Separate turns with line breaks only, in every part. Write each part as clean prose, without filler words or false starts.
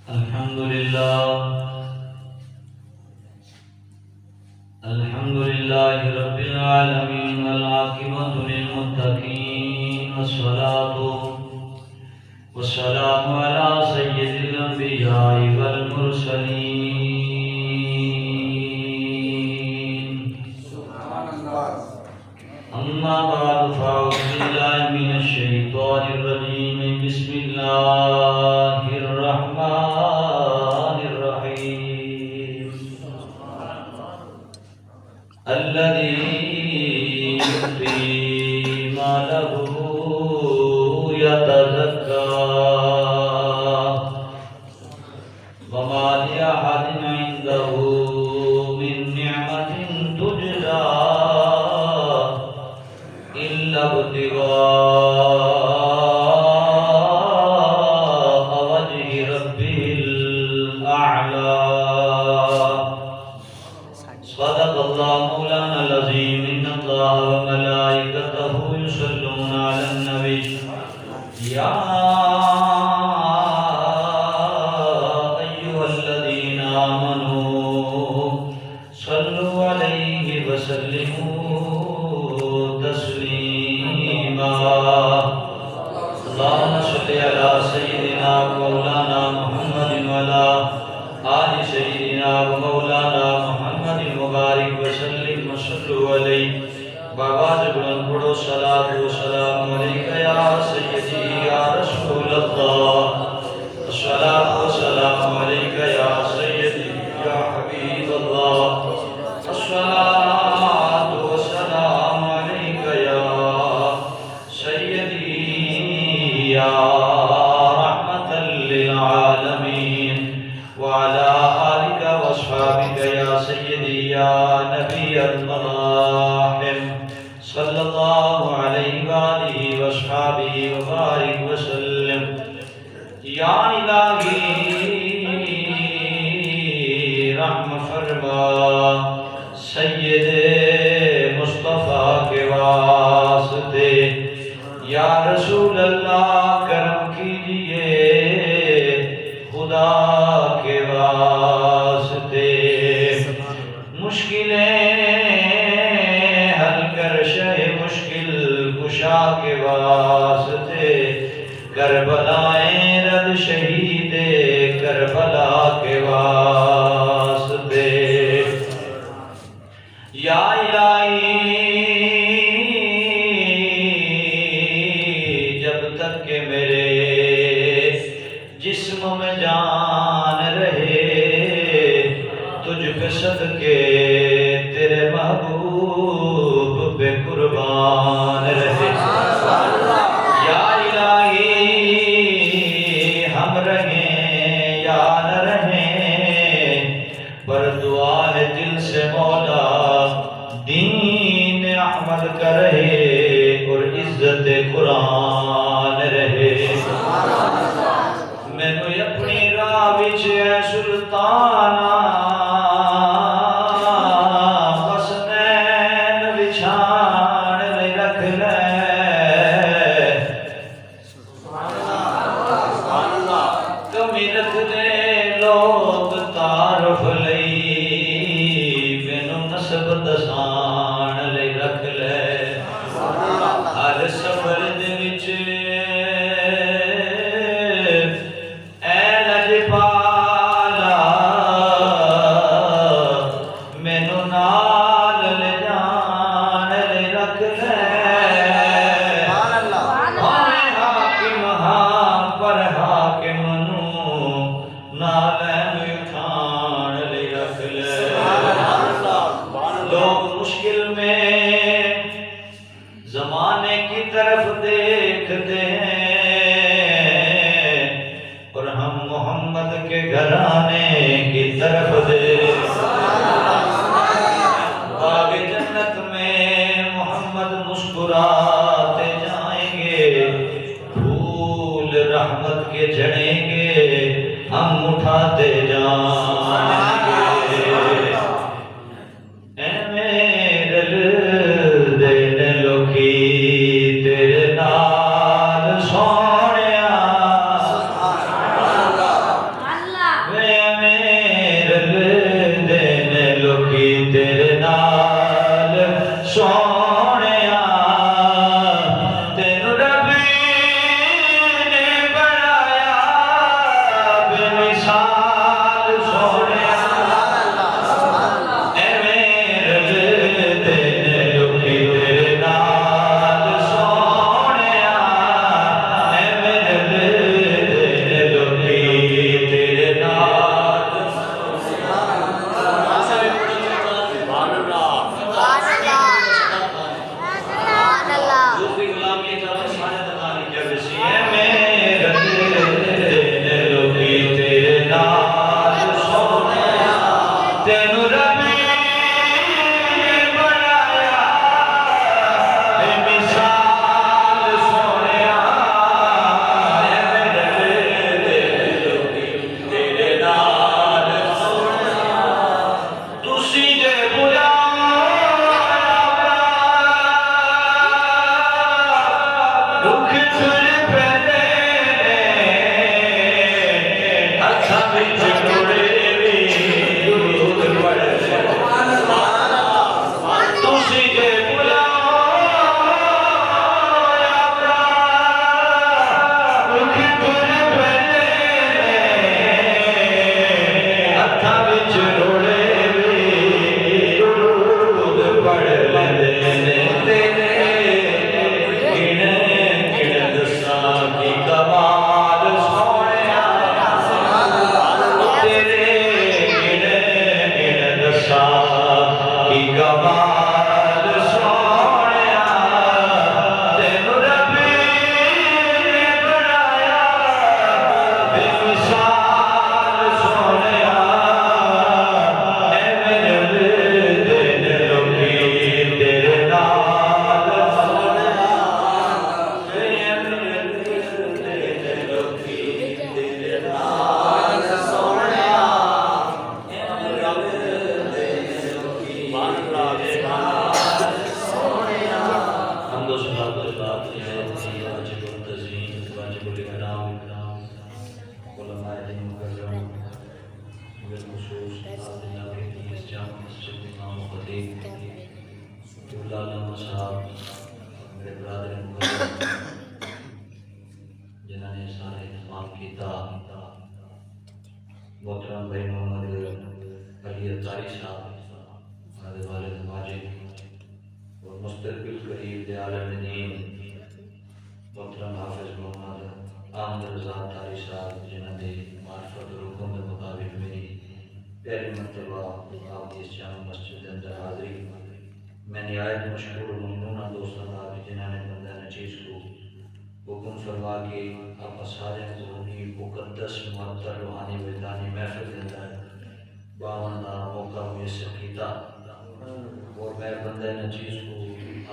الحمد لله رب العالمين والعاقبة للمتقين والصلاة على سيد الأنبياء والمرسلين أما بعد فأعوذ بالله من الشيطان الرجيم بسم الله الرحمن الرحيم الذي يؤتي ماله يتزكى وما لأحد عنده من نعمة تجزى إلا ابتغاء وجه ربه الأعلى صدق الله مولانا العظيم إن الله وملائكته يصلون على النبي يا أيها الذين آمنوا صلوا عليه وسلموا تسليما اللهم صل على سيدنا ومولانا محمد وعلى آل سيدنا ومولانا محمد مبارك وسلم وصلوا عليه بابا بلند پڑھو صلاۃ و سلام علیک یا سیدی یا رسول اللہ الصلاۃ و سلام علیک یا سیدی یا حبیب اللہ الصلاۃ و سلام علیک یا سیدی یا رحمۃ للعالمین وعلى آلك واصحابك يا سيدي يا نبي المراحم صلى الله عليه وآله واصحابه وبارك وسلم يا إلهي رحم فرما سید مصطفیٰ کے واسطے یا رسول اللہ کرم کیجئے خدا کے واسطے مشکلیں حل کر شہ مشکل کشا کے واسطے کربلائیں رد شہید کربلا کے واسطے یا الہی جب تک کہ میرے جسم میں جان رہے تجھ پہ صدقے تیرے محبوب پہ قربان رہے یا الہی ہم رہیں یا نہ رہیں پر دعا ہے دل سے مولا دین عمل کا رہے اور عزت قرآن رہے مینو اپنی راہ وچ اے سلطانا بس نین بچھاڑ لے رکھ لے کمی رکھ دے لوگ تعارف لئی مینو نسب دسان لے رکھ لے ہر سفر دے وچ زمانے کی طرف دیکھتے ہیں اور ہم محمد کے گھرانے کی طرف باغ جنت میں محمد مسکراتے جائیں گے پھول رحمت کے جھڑیں گے ہم اٹھاتے جائیں گے اے میرے دل لوکی تیرے نال سونیا خطیب قبلہ علامہ صاحب، میرے برادر مقدم جنہوں نے سارا اہتمام کیتا، محترم بھائی محمد علی اطاری صاحب، ہمارے والد ماجد اور مستقبل قریب دے عالم دین محترم حافظ محمد احمد رضا اطاری صاحب، جنہوں نے معرفت اور حکم کے مطابق میری پہلی مرتبہ آپ کی اس جامع مسجد کے اندر حاضری، میں نہایت مشکور و ممنون ہوں دوستوں کا جنہوں نے بندہ نچیز کو حکم فرما کے آپ سارے ضروری مقدس معطر روحانی وجدانی محفل کے اندر باون کا موقع میسر کیتا، اور میں بندہ نچیز کو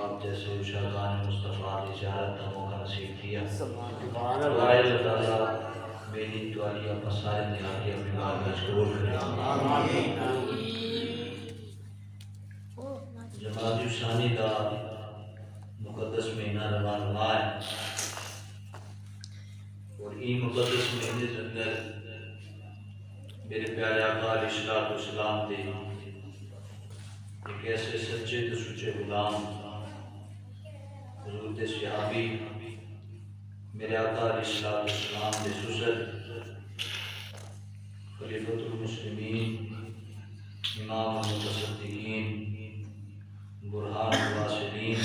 آپ جیسے شرکان مصطفیٰ کی زیارت کا موقع نصیب کیا۔ دعائے اللہ تعالیٰ میری دعائی آپ سارے نہاری اپنی بات میں قبول کریں۔ جماعت ثانی کا مقدس مہینہ رمضان ہوا ہے، اور این مقدس مہینے کے اندر میرے پیارے آقا علیہ الصلوۃ والسلام دے ایک ایسے سچے تو سچے غلام حضور دے صحابی میرے آقا علیہ الصلوۃ والسلام دے سسر خلیفۃ المسلمین امام المتصدقین برہان الواصلین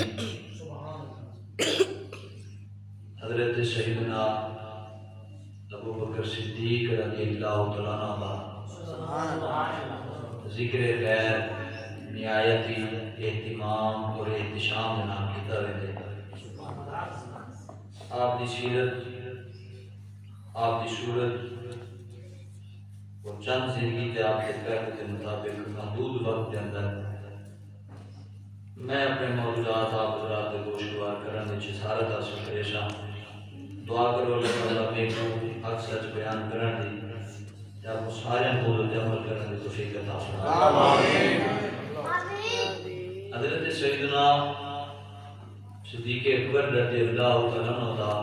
حضرت سیدنا ابو بکر صدیق رضی اللہ تعالیٰ عنہ کا ذکر خیر نہایت ہی اہتمام اور احتشام کے نام کیتا ہوئے آپ کی سیرت، آپ کی صورت اور چند زندگی کے آپ کے فہم کے مطابق محدود وقت کے اندر میں اپنے موضوعات آپ حضرات کو گوشتوار کرنے میں جسارت حاصل کریشاں، دعا کرو اللہ تعالیٰ میں کو حق سچ بیان کرنے دی یا آپ سارے قول و عمل کرنے دی توفیق عطا فرمائے۔ حضرت سیدنا صدیق اکبر رضی اللہ تعالیٰ عنہ کا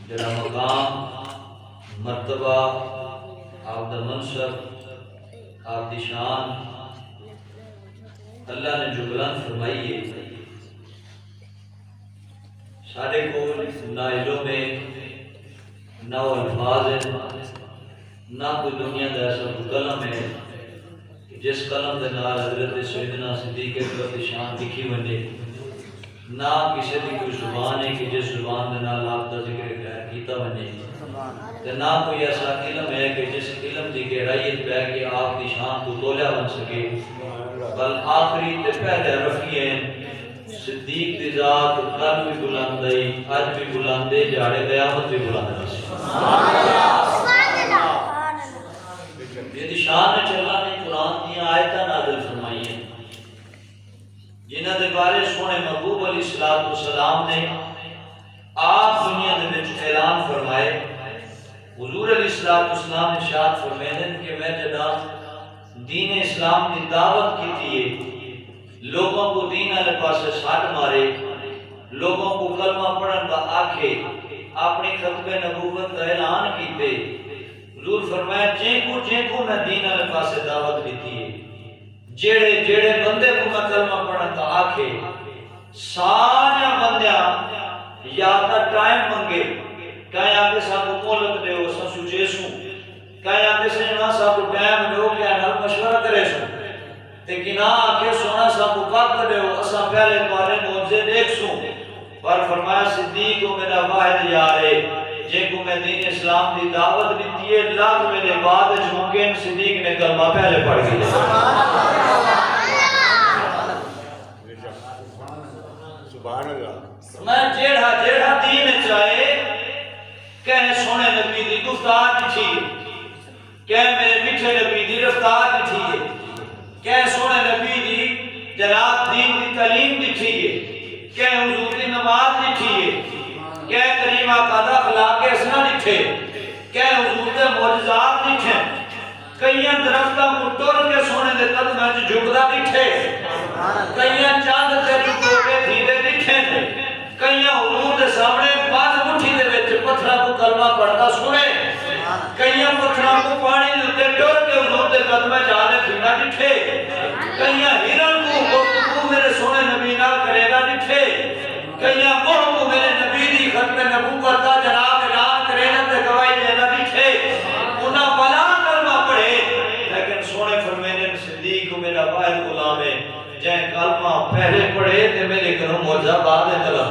جڑا مقام مرتبہ آپ دا منصب آپ دی شان اللہ نے جو بلند فرمائی ہے، سارے کو نہ علم میں نہ الفاظ ہے نہ کوئی دنیا کا ایسا قلم ہے کہ جس قلم کے نال حضرت سیدنا صدیق اکبر کی شان لکھی بنے، نہ کسی کی کوئی زبان ہے کہ جس زبان کے نال آپ کا ذکر خیر کیتا بنے، نہ کوئی ایسا علم ہے کہ جس علم کی گہرائی پہ کہ آپ کی شان کو تولیا بن سکے، بل آخری تے پہلے رفیع ہیں صدیق دی ذات کل بھی بلند ہے، آج بھی بلند ہے، جاڑے قیامت بھی بلند ہے۔ یہ دی شان اللہ نے قرآن کی آیتاں نازل فرمائی ہیں جنہاں دے بارے سونے محبوب علیہ السلام نے آپ دنیا دے وچ اعلان فرمائے۔ حضور علیہ السلام نے ارشاد فرمائے کہ میں جدا دین اسلام کی دعوت کی تھی، لوگوں کو دین والے پاسے ساتھ مارے، لوگوں کو کلمہ پڑھن کا آکھے، اپنی ختم نبوت کا اعلان کیتے۔ حضور فرمایا جن کو میں دین والے پاسے دعوت دیتی ہے، جیڑے بندے کو میں کلمہ پڑھن کا آکھے، سارے بندیاں یا تا ٹائم منگے، کہیں آکے ساتھ کو مولت دے ہو سا سوچے سوں، کہیں آکے سجنا ساتھ کو ٹائم دے ہو کہ انہا مشورہ کرے سوں، لیکن آکے سونا ساتھ کو وقت دے ہو اسا پہلے بارے موجزے دیکھ سوں۔ پر فرمایا صدیق کو میرا واحد یارے جن کو میں دین اسلام دی دعوت دیتی ہے، لاکھ میرے بعد ممکن صدیق نے کلمہ پہلے پڑھ گیا۔
سبحان اللہ۔
میں جیڑا دین چاہے کہیں سونے نبی دی گفتار دکھی ہے، کہیں میرے میٹھے نبی دی رفتار دکھی ہے، کہیں سونے نبی دی جناب دین دی تعلیم دکھی ہے، کہیں حضور دی نماز دکھی ہے، کہیں کریم آقا دا اخلاق اسنا دکھے، کہیں حضور دے معجزات دکھیں، کئیاں درختاں کو ٹر کے سونے دے قدمیں جھکدا دکھے، کئیاں چاند تے ٹوٹے دھیرے دکھیں، کئیاں حضور دے سامنے بند مٹھی دے وچ پتھراں کو کلمہ پڑھتا سنے، کئیاں پتھراں کو پانی دے ٹر کے حضور دے قدم جانے تھینا ڈٹھے کئیاں ہیرن کو میرے سونے نبی نال کرے گا ڈٹھے کئیاں کو میرے نبی دی ختم نبوت کا جناب اعلان کرے گا تے گواہی دینا ڈٹھے انہاں بلا کلمہ پڑھے لیکن سونے فرمینے صدیق کو میرا واحد غلام ہے جائیں کلمہ پہلے پڑھے تے میرے گھروں معجزہ بعد چلا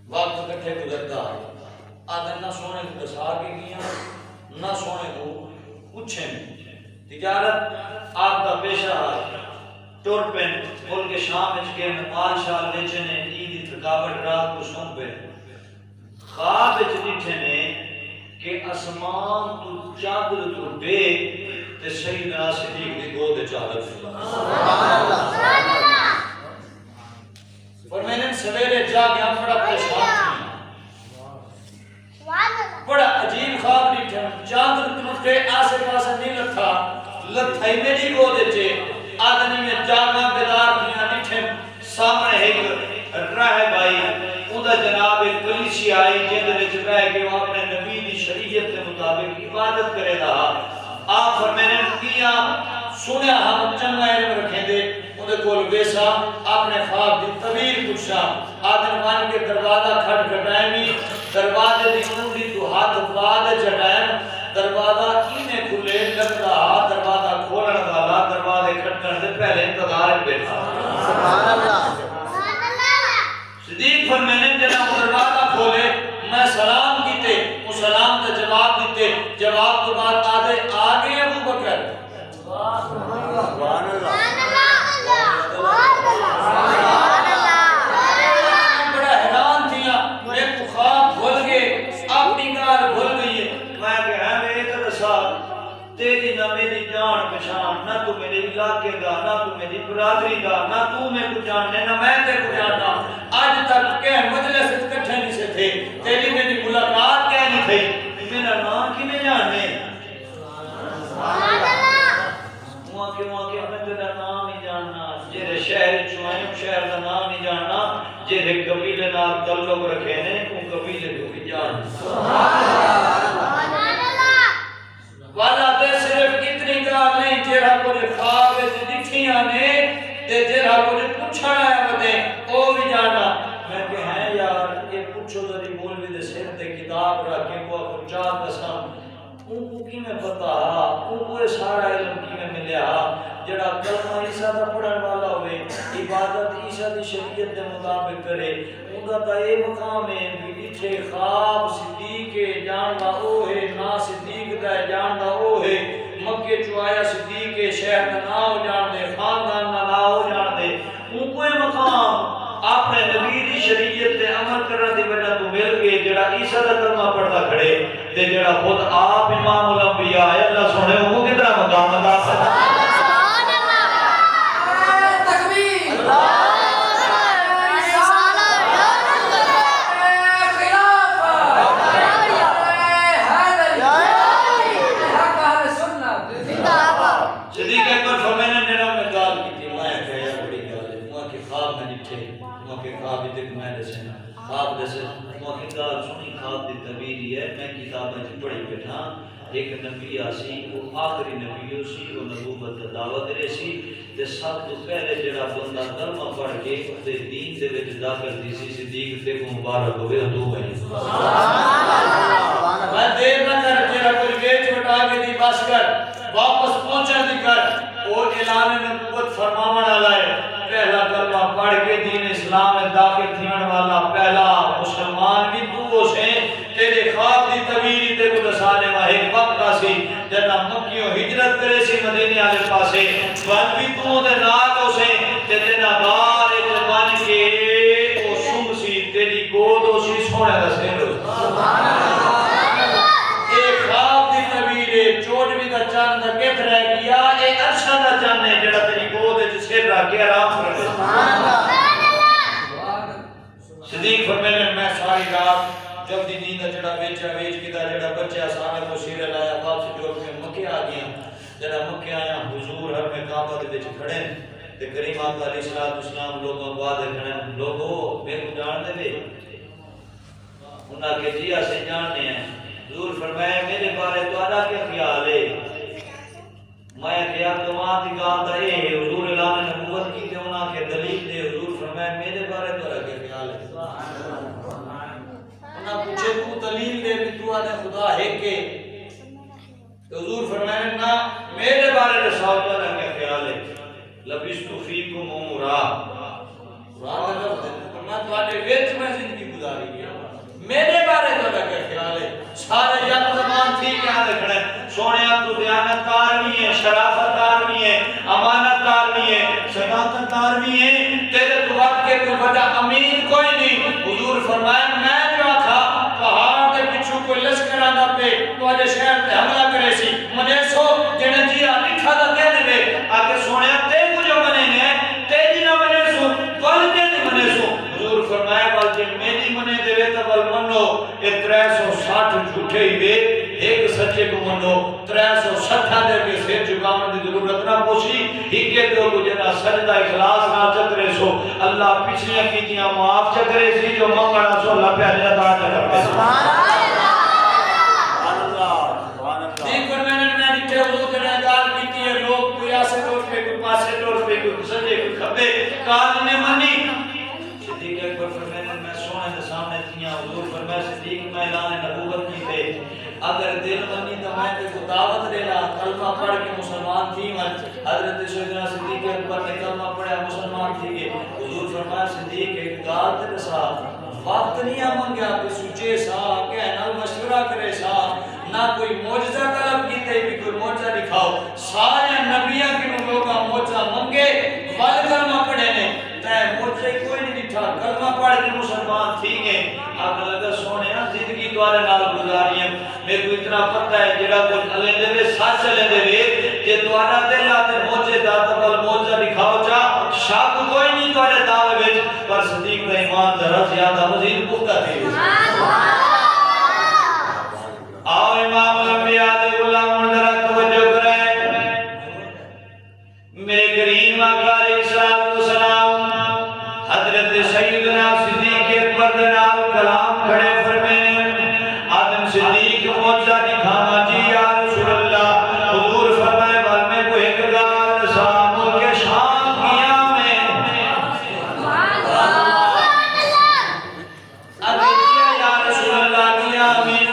وقت کٹھے گزرتا آدھے نہ سونے کو دسا کے گیا نہ سونے کو پوچھیں تجارت آپ کا پیشہ ٹور پہ ملک شام کے مال شال بیچنے عید تھکاوٹ رات کو سن پہ خواب دیکھے نے کہ اسمان تو چادر تو بے تے سیدنا صدیق دی گود چادر اور میں نے سویرے جا گیا بڑا پریشان تھی بڑا عجیب خواب دیکھا چادر ٹوٹے آسے پاسے نہیں لتھا لتھائی میری گود چے آدمی میں جاگا بیدار دنیا دیکھے سامنے ایک راہ بائی اندھا جناب ایک کلیسی آئی جن وچ رہ کے وہ اپنے نبی دی شریعت کے مطابق عبادت کرے رہا آپ فرمینے کیا سنیا ہم چنگا علم رکھیں دے انہیں کول ویسا اپنے خواب دی طویل پوچھا آدم مان کے دروازہ کھٹ کھٹائیں بھی دروازے دی کنڈی تو ہاتھ واد چڑھائیں دروازہ کینے کھلے لگتا دروازہ کھولن والا دروازے کھٹن سے پہلے انتظار بیٹھا سبحان اللہ صدیق فرمینے جناب دروازہ کھولے میں سلام کیتے وہ سلام کا جواب دیتے جواب تو بات آدھے آگے ابو بکر سبحان اللہ بڑا حیران تھیا میں کو خواب بھول گئے اپنی کار بھول گئی ہے میں کہ ہے میرے ترسال تیری نہ میری جان پہچان نہ تو میرے علاقے دا نہ تو میری برادری دا نہ تو میں کو جاننے نہ میں تے کو جاننا آج تک کہ مجلس اکٹھے نہیں سے تھے تیری میری ملاقات کیا نہیں تھی میرا نام کی نہیں جاننے وہاں کے میں تیرا نام ہی جاننا جیرے شہر چوائیں شہر دا نام ہی جاننا جیرے قبیلے نام تعلق رکھے نے ان قبیلے کو بھی جاننا والا دے صرف اتنی گال نہیں جیرا کو خواب دکھیاں نے تے جیرا کو پوچھنا ہے ودے او بھی جاننا میں کہ ہیں یار یہ پوچھو ذری مولوی دے سر تے کتاب رکھ کے کو چار قسم ان کو کی میں پتا ان کو سارا علم کی میں ملیا جڑا کلمہ عیسیٰ دا پڑھن والا ہوئے عبادت عیسیٰ دی شریعت دے مطابق کرے ان کا تا اے مقام ہے بھی اتھے خواب صدیق جاننا او ہے نا صدیق دا جاننا او ہے مکہ چوایا صدیق شہر دا ناو جان دے خاندان دا ناو جان دے ان کو مقام اپنے نبی دی شریعت تے عمل کرنے دی وجہ تو مل گئے جڑا عیسیٰ دا کلمہ پڑھتا کھڑے تے جڑا خود آپ امام الانبیاء ہے اللہ سنے وہ کتنا مقام عطا کرتا صدیق اکبر فرمینے نے میں گال کی تھی میں کہا یا بڑی گال ہے وہاں کے خواب میں نٹھے وہاں کے خواب تک میں دسے خواب دسے وہاں کی گال سنی خواب دی تعبیری ہے میں کتاب میں پڑھی بیٹھا ایک نبی آسی وہ آخری نبی سی وہ نبوت دعوت رہے سی تے سب تو پہلے جڑا بندہ کلمہ پڑھ کے تے دین دے وچ داخل دی سی صدیق تے کو مبارک ہوئے تو بھائی میں دیر نہ کر جڑا کوئی ویچ وٹا کے دی بس کر واپس پہنچا دی کر وہ اعلان نبوت فرماون والا ہے پہلا کلمہ پڑھ کے دین اسلام میں داخل تھین والا پہلا مسلمان بھی تو سے تیرے خواب دی تعبیر تے کو دسانے وا ایک وقت آسی جنا مکیوں ہجرت مدینے والے پاسے ول بھی تو دے نال اسے تے دینا بار وچ بن کے او سم سی تیری گود او سی سونے دا سر سبحان اللہ اے خواب دی تعبیر ہے چوٹویں دا چاند کت رہ گیا اے عرشہ دا چاند ہے جڑا تیری گود وچ سر رکھ کے آرام کر دے سبحان اللہ صدیق فرمانے میں ساری رات جب دی نیند جڑا ویچا ویچ کیتا جڑا بچہ سارے کو سیر لایا واپس جو کے مکے آ گیا جڑا مکے آیا حضور ہر میں کعبہ دے وچ کھڑے تے کریم آقا علیہ الصلوۃ والسلام لوگوں کو آدھے کھڑے لوگوں میں کو جان دے وے انہاں کے جی اسے جاننے ہیں حضور فرمایا میرے بارے تہاڈا کیا خیال ہے میں کیا تمہاں دی گل دا اے حضور اعلان نبوت کی تے انہاں کے دلیل دے حضور فرمایا میرے بارے تہاڈا کیا خیال ہے سبحان اللہ نہ پوچھے تو دلیل دے بھی تو آنے خدا ہے کہ حضور فرمائے نا میرے بارے میں صحابہ نے کیا خیال ہے لبست فیکم عمرا قرآن کا لفظ ہے فرمایا تو آنے ویچ میں زندگی گزاری ہے میرے بارے تو کیا خیال ہے سارے یک زمان تھی کیا دیکھنے سونے تو دیانت دار بھی ہے شرافت دار بھی ہے امانت دار بھی ہے صداقت دار بھی ہے تیرے تو وقت کے کوئی بڑا امین کوئی نہیں حضور فرمائے میں پہاڑ دے پچھو کوئی لشکر آندا پہ تو آجے شہر تے حملہ کرے سی منے سو جنہیں جی لکھا دا کہنے وے آکے سونے تے کجھو منے نے تے جی نہ منے سو بل تے نہیں منے سو حضور فرمایا بل جی میری منے دے وے تا بل منو اے 360 جھوٹے ہی وے ایک سچے کو منو 360 دے کے سیر چکامن دی ضرورت نہ پوچھی ہکے دو کو جنا سجدہ اخلاص نہ چکرے سو اللہ پچھلیاں کیتیاں معاف چکرے سی جو منگنا سو اللہ پہ اللہ دا چکر سبحان اللہ دیکھ پر میں نے دیکھے حضور جنہیں گال کیتی ہے لوگ کوئی آسے طور پہ کوئی پاسے طور پہ کوئی سجے کوئی کھبے کال نے منی صدیق اکبر فرمانے میں سونے دے سامنے تھیاں حضور فرمائے صدیق میں اعلان نبوت کی تھے اگر دل منی تو میں تے کو دعوت دینا کلمہ پڑھ کے مسلمان تھی من حضرت سیدنا صدیق اکبر نے کلمہ پڑھا مسلمان تھی گئے حضور فرمایا صدیق ایک گال تے ساتھ وقت نہیں مانگیا کہ سوچے سا کہ نہ مشورہ کرے سا نہ کوئی معجزہ طلب کیتے بھی کوئی معجزہ دکھاؤ سارے نبیوں کے لوگا معجزہ منگے ول کلمہ پڑھے نے تے معجزہ کوئی نہیں دکھا کلمہ پڑھ کے مسلمان تھی گئے آپ لگا سونے زندگی دوارے نال گزاری ہے میرے کو اتنا پتہ ہے جڑا کوئی لے دے وے سچ لے دے وے کہ دوارا دل آتے معجزے داتا بل معجزہ دکھاؤ چا شک کوئی نہیں تواڈے دعوے وچ پر صدیق دا ایمان ذرا زیادہ مزید پختہ تھی آؤ امام الانبیاء دے غلام ذرا توجہ کریں میرے کریم آقا علیہ السلام حضرت سیدنا صدیق اکبر دے نال کلام کھڑے فرمائے آدم صدیق معجزہ دکھانا جی یا رسول اللہ حضور فرمائے بل میں کو ایک گال سامو کے شام کیا میں اگر یا رسول اللہ کیا میں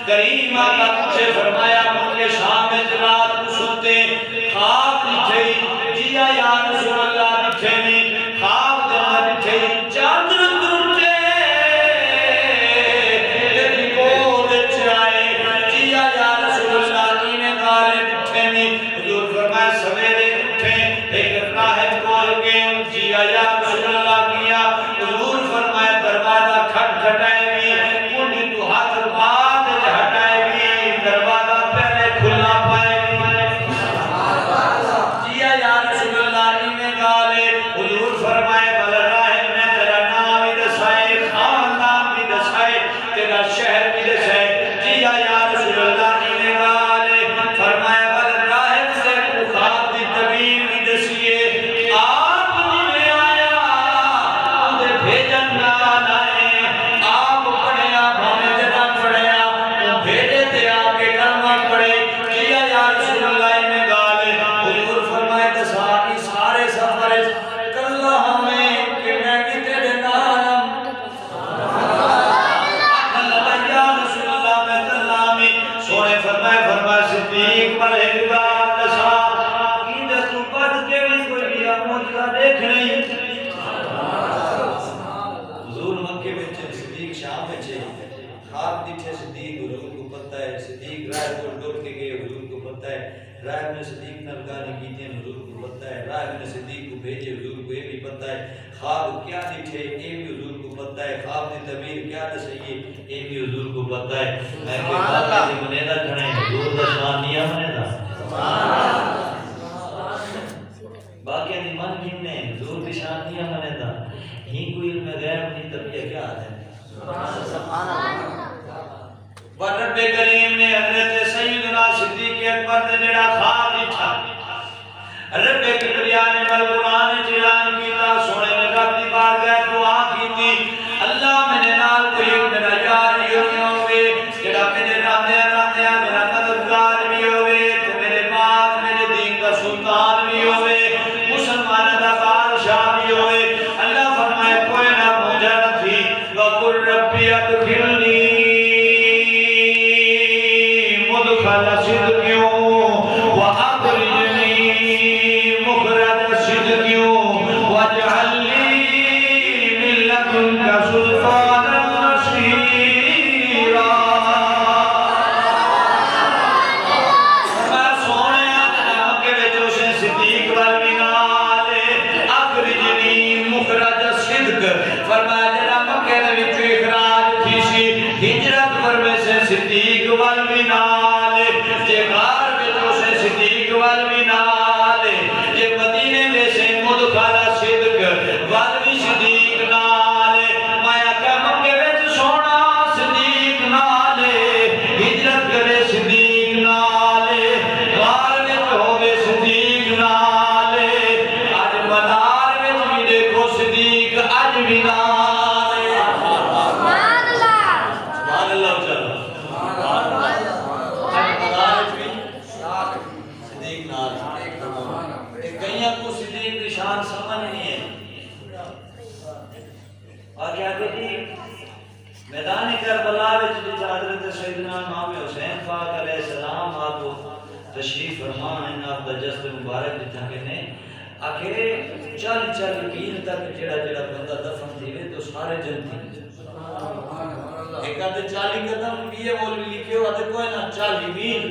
کریم آقا تجھے فرمایا ملک شام اجرات کو سنتے خواب لکھے جیا یا رسول اللہ لکھے میں خواب دینا لکھے چاندر ترٹے تیری گود چائے جیا یا رسول اللہ انہیں گالے لکھے میں حضور فرمایا سویرے اٹھے ایک راہب کھول کے جیا یا رسول اللہ کیا حضور فرمایا دروازہ کھٹ کھٹائے بھی کنڈی تو ہاتھ بعد ہٹائے بھی دروازہ پہلے کھلنا پائے جیا یا رسول اللہ انہیں گالے حضور فرمائے بل راہب نے تیرا نام بھی دسائے خاندان بھی دسائے تیرا شہر بھی دسائے جیا یا رسول اللہ انہیں گالے فرمائے بل راہب سے خواب دی طبیب بھی دسیے آپ جنہیں آیا انہیں بھیجن نہ آئے آپ پڑھے آپ ہمیں جنا پڑھے آپ بھیجے تھے آپ کے کلمہ پڑھے جیا یا رسول اللہ انہیں گالے حضور فرمائے تساری سارے سفر کلہ ہمیں کہ میں بھی تیرے نالم اللہ یا رسول اللہ میں تلامی سونے فرمائے صدیق پر ایک بات دسا کی تو پڑھ کے بھی کوئی بھی معجزہ دیکھ نہیں حضور مکے میں صدیق شام میں چھے خواب دیکھے صدیق حضور کو پتہ ہے صدیق رائے کو ڈور کے گئے حضور کو پتہ ہے رائے ابن صدیق نے گالی کی تھی حضور کو پتہ ہے، رائے ابن صدیق کو بھیجے حضور کو یہ بھی پتہ ہے، خواب کیا دکھے یہ بھی حضور کو پتہ ہے، خواب کی تعبیر کیا دسئیے یہ بھی حضور کو پتہ ہے۔ میں کہ باقی دی منیدہ کھڑے حضور دا شان دیا منیدہ، باقی دی من کھنے حضور دی شان دیا منیدہ، ہی کوئی علم غیب نہیں طبیعہ کیا ہے۔ رب کریم نے حضرت سیدنا صدیق اکبر نے جڑا خواب دیکھا، رب کبریا نے قرآن اعلان کیتا، سونے نے رب دی بارگاہ دعا کیتی، اللہ میرے نال کوئی میرا یار نہیں ہوئے، جڑا میرے راندیا میرا مددگار بھی ہوئے، تے میرے بعد میرے دین کا سلطان بھی ہوئے، مسلمان دا بادشاہ بھی ہوئے۔ اللہ فرمائے کوئی نہ مجھے نہ تھی، وَقُلْ رَبِّ أَدْخِلْنِي مدخل صدقیوں وَأَخْرِجْنِي مخرج صدقیوں وَاجْعَلْ لِي مِن لَّدُنكَ سُلْطَانًا نَصِيرًا۔ میں سونے آدھا کے وجہ سے صدیق والمنال اخرجنی مخرج صدق فرمایا جرا مکہ دے وچ اخراج تھی سی ہجرت فرمے سے صدیق والمنال جے غار وچوں سے صدیق والمنال جے مدینے میں سے مدخل صدق والوی صدیق نال مایا کہ مکہ وچ سونا صدیق نال ہجرت کرے صدیق نال غار وچ ہوے صدیق نال اج منار وچ بھی دیکھو صدیق اج بھی نال سبحان اللہ چلو صدیق نال کئیاں کو صدیق کی شان سمجھ نہیں ہے۔ آگے آگے جی میدان کربلا وچ بھی حضرت سیدنا امام حسین پاک علیہ السلام آپ تشریف فرمان ہیں، آپ دا جسد مبارک جتنا کہنے آخر 40 میل تک جڑا بندہ دفن تھی تو سارے جنتی ایک آدھے 40 قدم بھی ہے مولوی لکھے ہو آدھے کوئی نہ 40 میل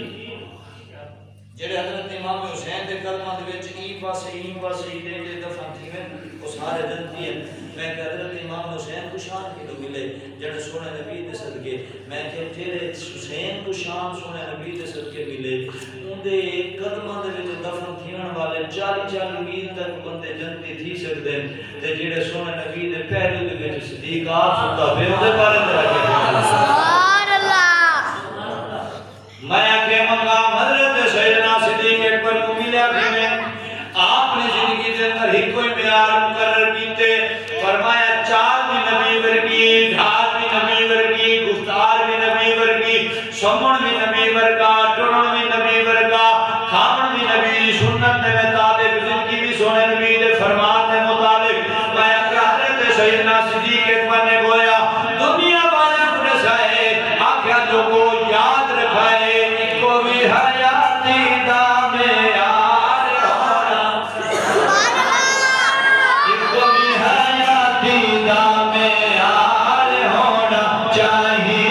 جڑے حضرت امام حسین دے کلمہ دے وچ ای پاسے دے دفن تھی وہ سارے جنتی ہیں۔ میں کہ حضرت امام حسین کو شان کی تو ملے جڑے سونے نبی دے صدقے، میں کہ جڑے حسین کو شان سونے نبی دے صدقے ملے ان دے قدمہ دے وچ دفن تھیون والے 40 میل تک بندے جنتی تھی سکتے ہیں تے جڑے سونے نبی دے پہلو دے وچ صدیق آپ ستا پھر دے بارے دے رکھے سبحان اللہ۔ میں کہ مقام حضرت سیدنا صدیق اکبر کو ملیا بھی میں آپ نے زندگی دے اندر ہی کوئی معیار مقرر کیتے، فرمایا چال بھی نبی ورگی، ڈھال بھی نبی ورگی، گفتار بھی نبی ورگی، سمن بھی نبی ورگا، ٹرن بھی نبی ورگا، کھامن بھی نبی سنت دے مطابق، زندگی بھی سونے نبی دے فرمان دے مطابق۔ میں کہ حضرت سیدنا صدیق اکبر نے گویا دنیا والے کو رسائے آکھیا لوگوں یاد رکھائے کو بھی حیاتی دام یار ہونا، کو بھی حیاتی دام یار ہونا چاہیے،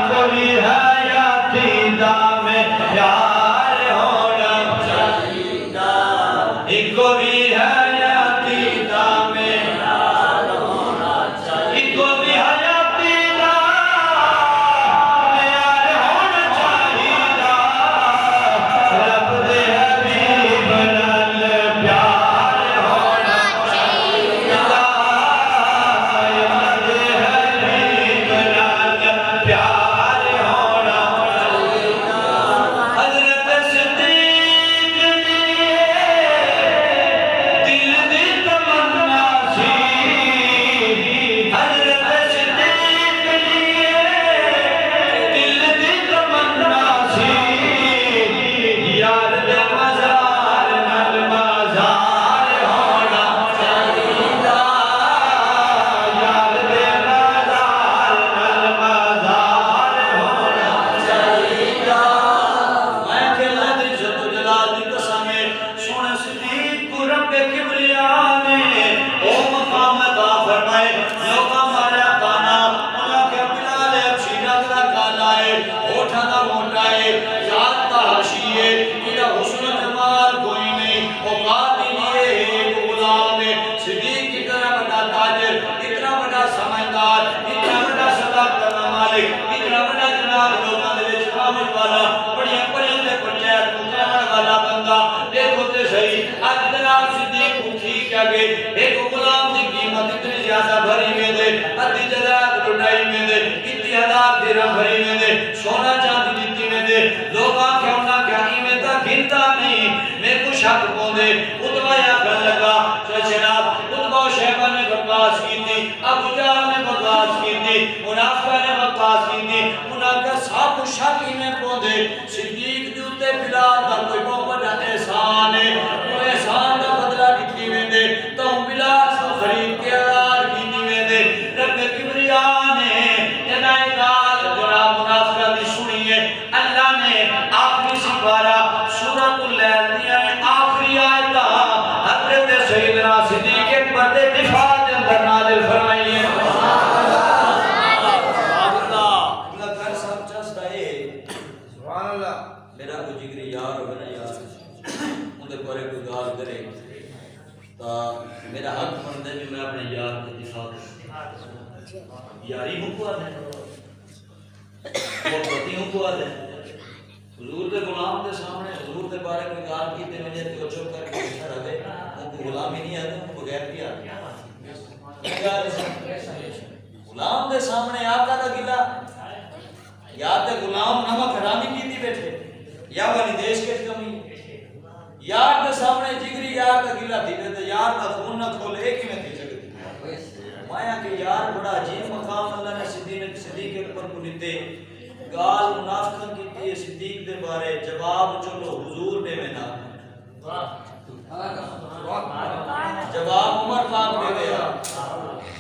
کو بھی حیاتی دام یار ہونا چاہیے، کو بھی حیاتی دام یار ہونا چاہیے، کو بھی حیاتی
بخشیے میرا حسن و جمال کوئی نہیں اوقات ہی لیے ایک غلام ہے صدیق اتنا بڑا تاجر اتنا بڑا سمجھدار اتنا بڑا صداقت کا مالک اتنا بڑا جناب لوگوں دے وچ آمد والا بڑیاں بڑیاں دے پنچایت کو کہنے والا بندہ دیکھو تے صحیح اج جناب صدیق کو ٹھیک ہے کہ ایک غلام دی قیمت اتنی زیادہ بھری میں دے ادھی جائیداد لٹائی میں دے اتنی ہزار درہم بھری میں دے سونا چاندی دیتی میں دے لوگاں کیوں نہ کہیں میں تا گھنتا نہیں میں کو شک پوندے اتبا یا کر لگا جناب اتبا شہبہ نے بکواس کی تھی ابو جہل نے بکواس کی تھی منافقہ نے بکواس کی تھی منافقہ سب شک ہی میں پوندے صدیق دیوتے بلال دا کوئی بہت بڑا احسان ہے وہ احسان دا بدلہ کتنی میں دے تو بلال کو خرید کے آدار کتنی میں دے رب کبریاء نے جنائی گال جناب منافقہ دی سنی ہے اللہ نے آخری سپارہ سورۃ اللیل دیا ہے آخری آیتہ حضرت سیدنا صدیق اکبر دے دفاع دے اندر نازل فرمائی ہے میرا کو جگری یار ہو میرا یار اندر پورے کوئی گال کرے تو میرا حق بندے جو میں اپنے یار کے دفاع کروں یاری حکومت ہے وہ پتی حکومت ہے حضور دے غلام دے سامنے حضور دے بارے کوئی گال کیتے میں نے تو چپ کر کے بیٹھا رہے ان کو غلام ہی نہیں آتے ان کو بغیر بھی آتے غلام دے سامنے آقا دا گلا یا تے غلام نمک حرامی کیتی بیٹھے یا والی دیش کے کمی یار دے سامنے جگری یار دا گلا دیتے تے یار دا خون نہ کھولے ایک ہی میں تھی جگہ مایا کہ یار بڑا عجیب مقام اللہ نے صدیق اکبر کو دیتے گال منافقن کیتی ہے صدیق دے بارے جواب چلو حضور دے میں نہ جواب عمر پاک دے گیا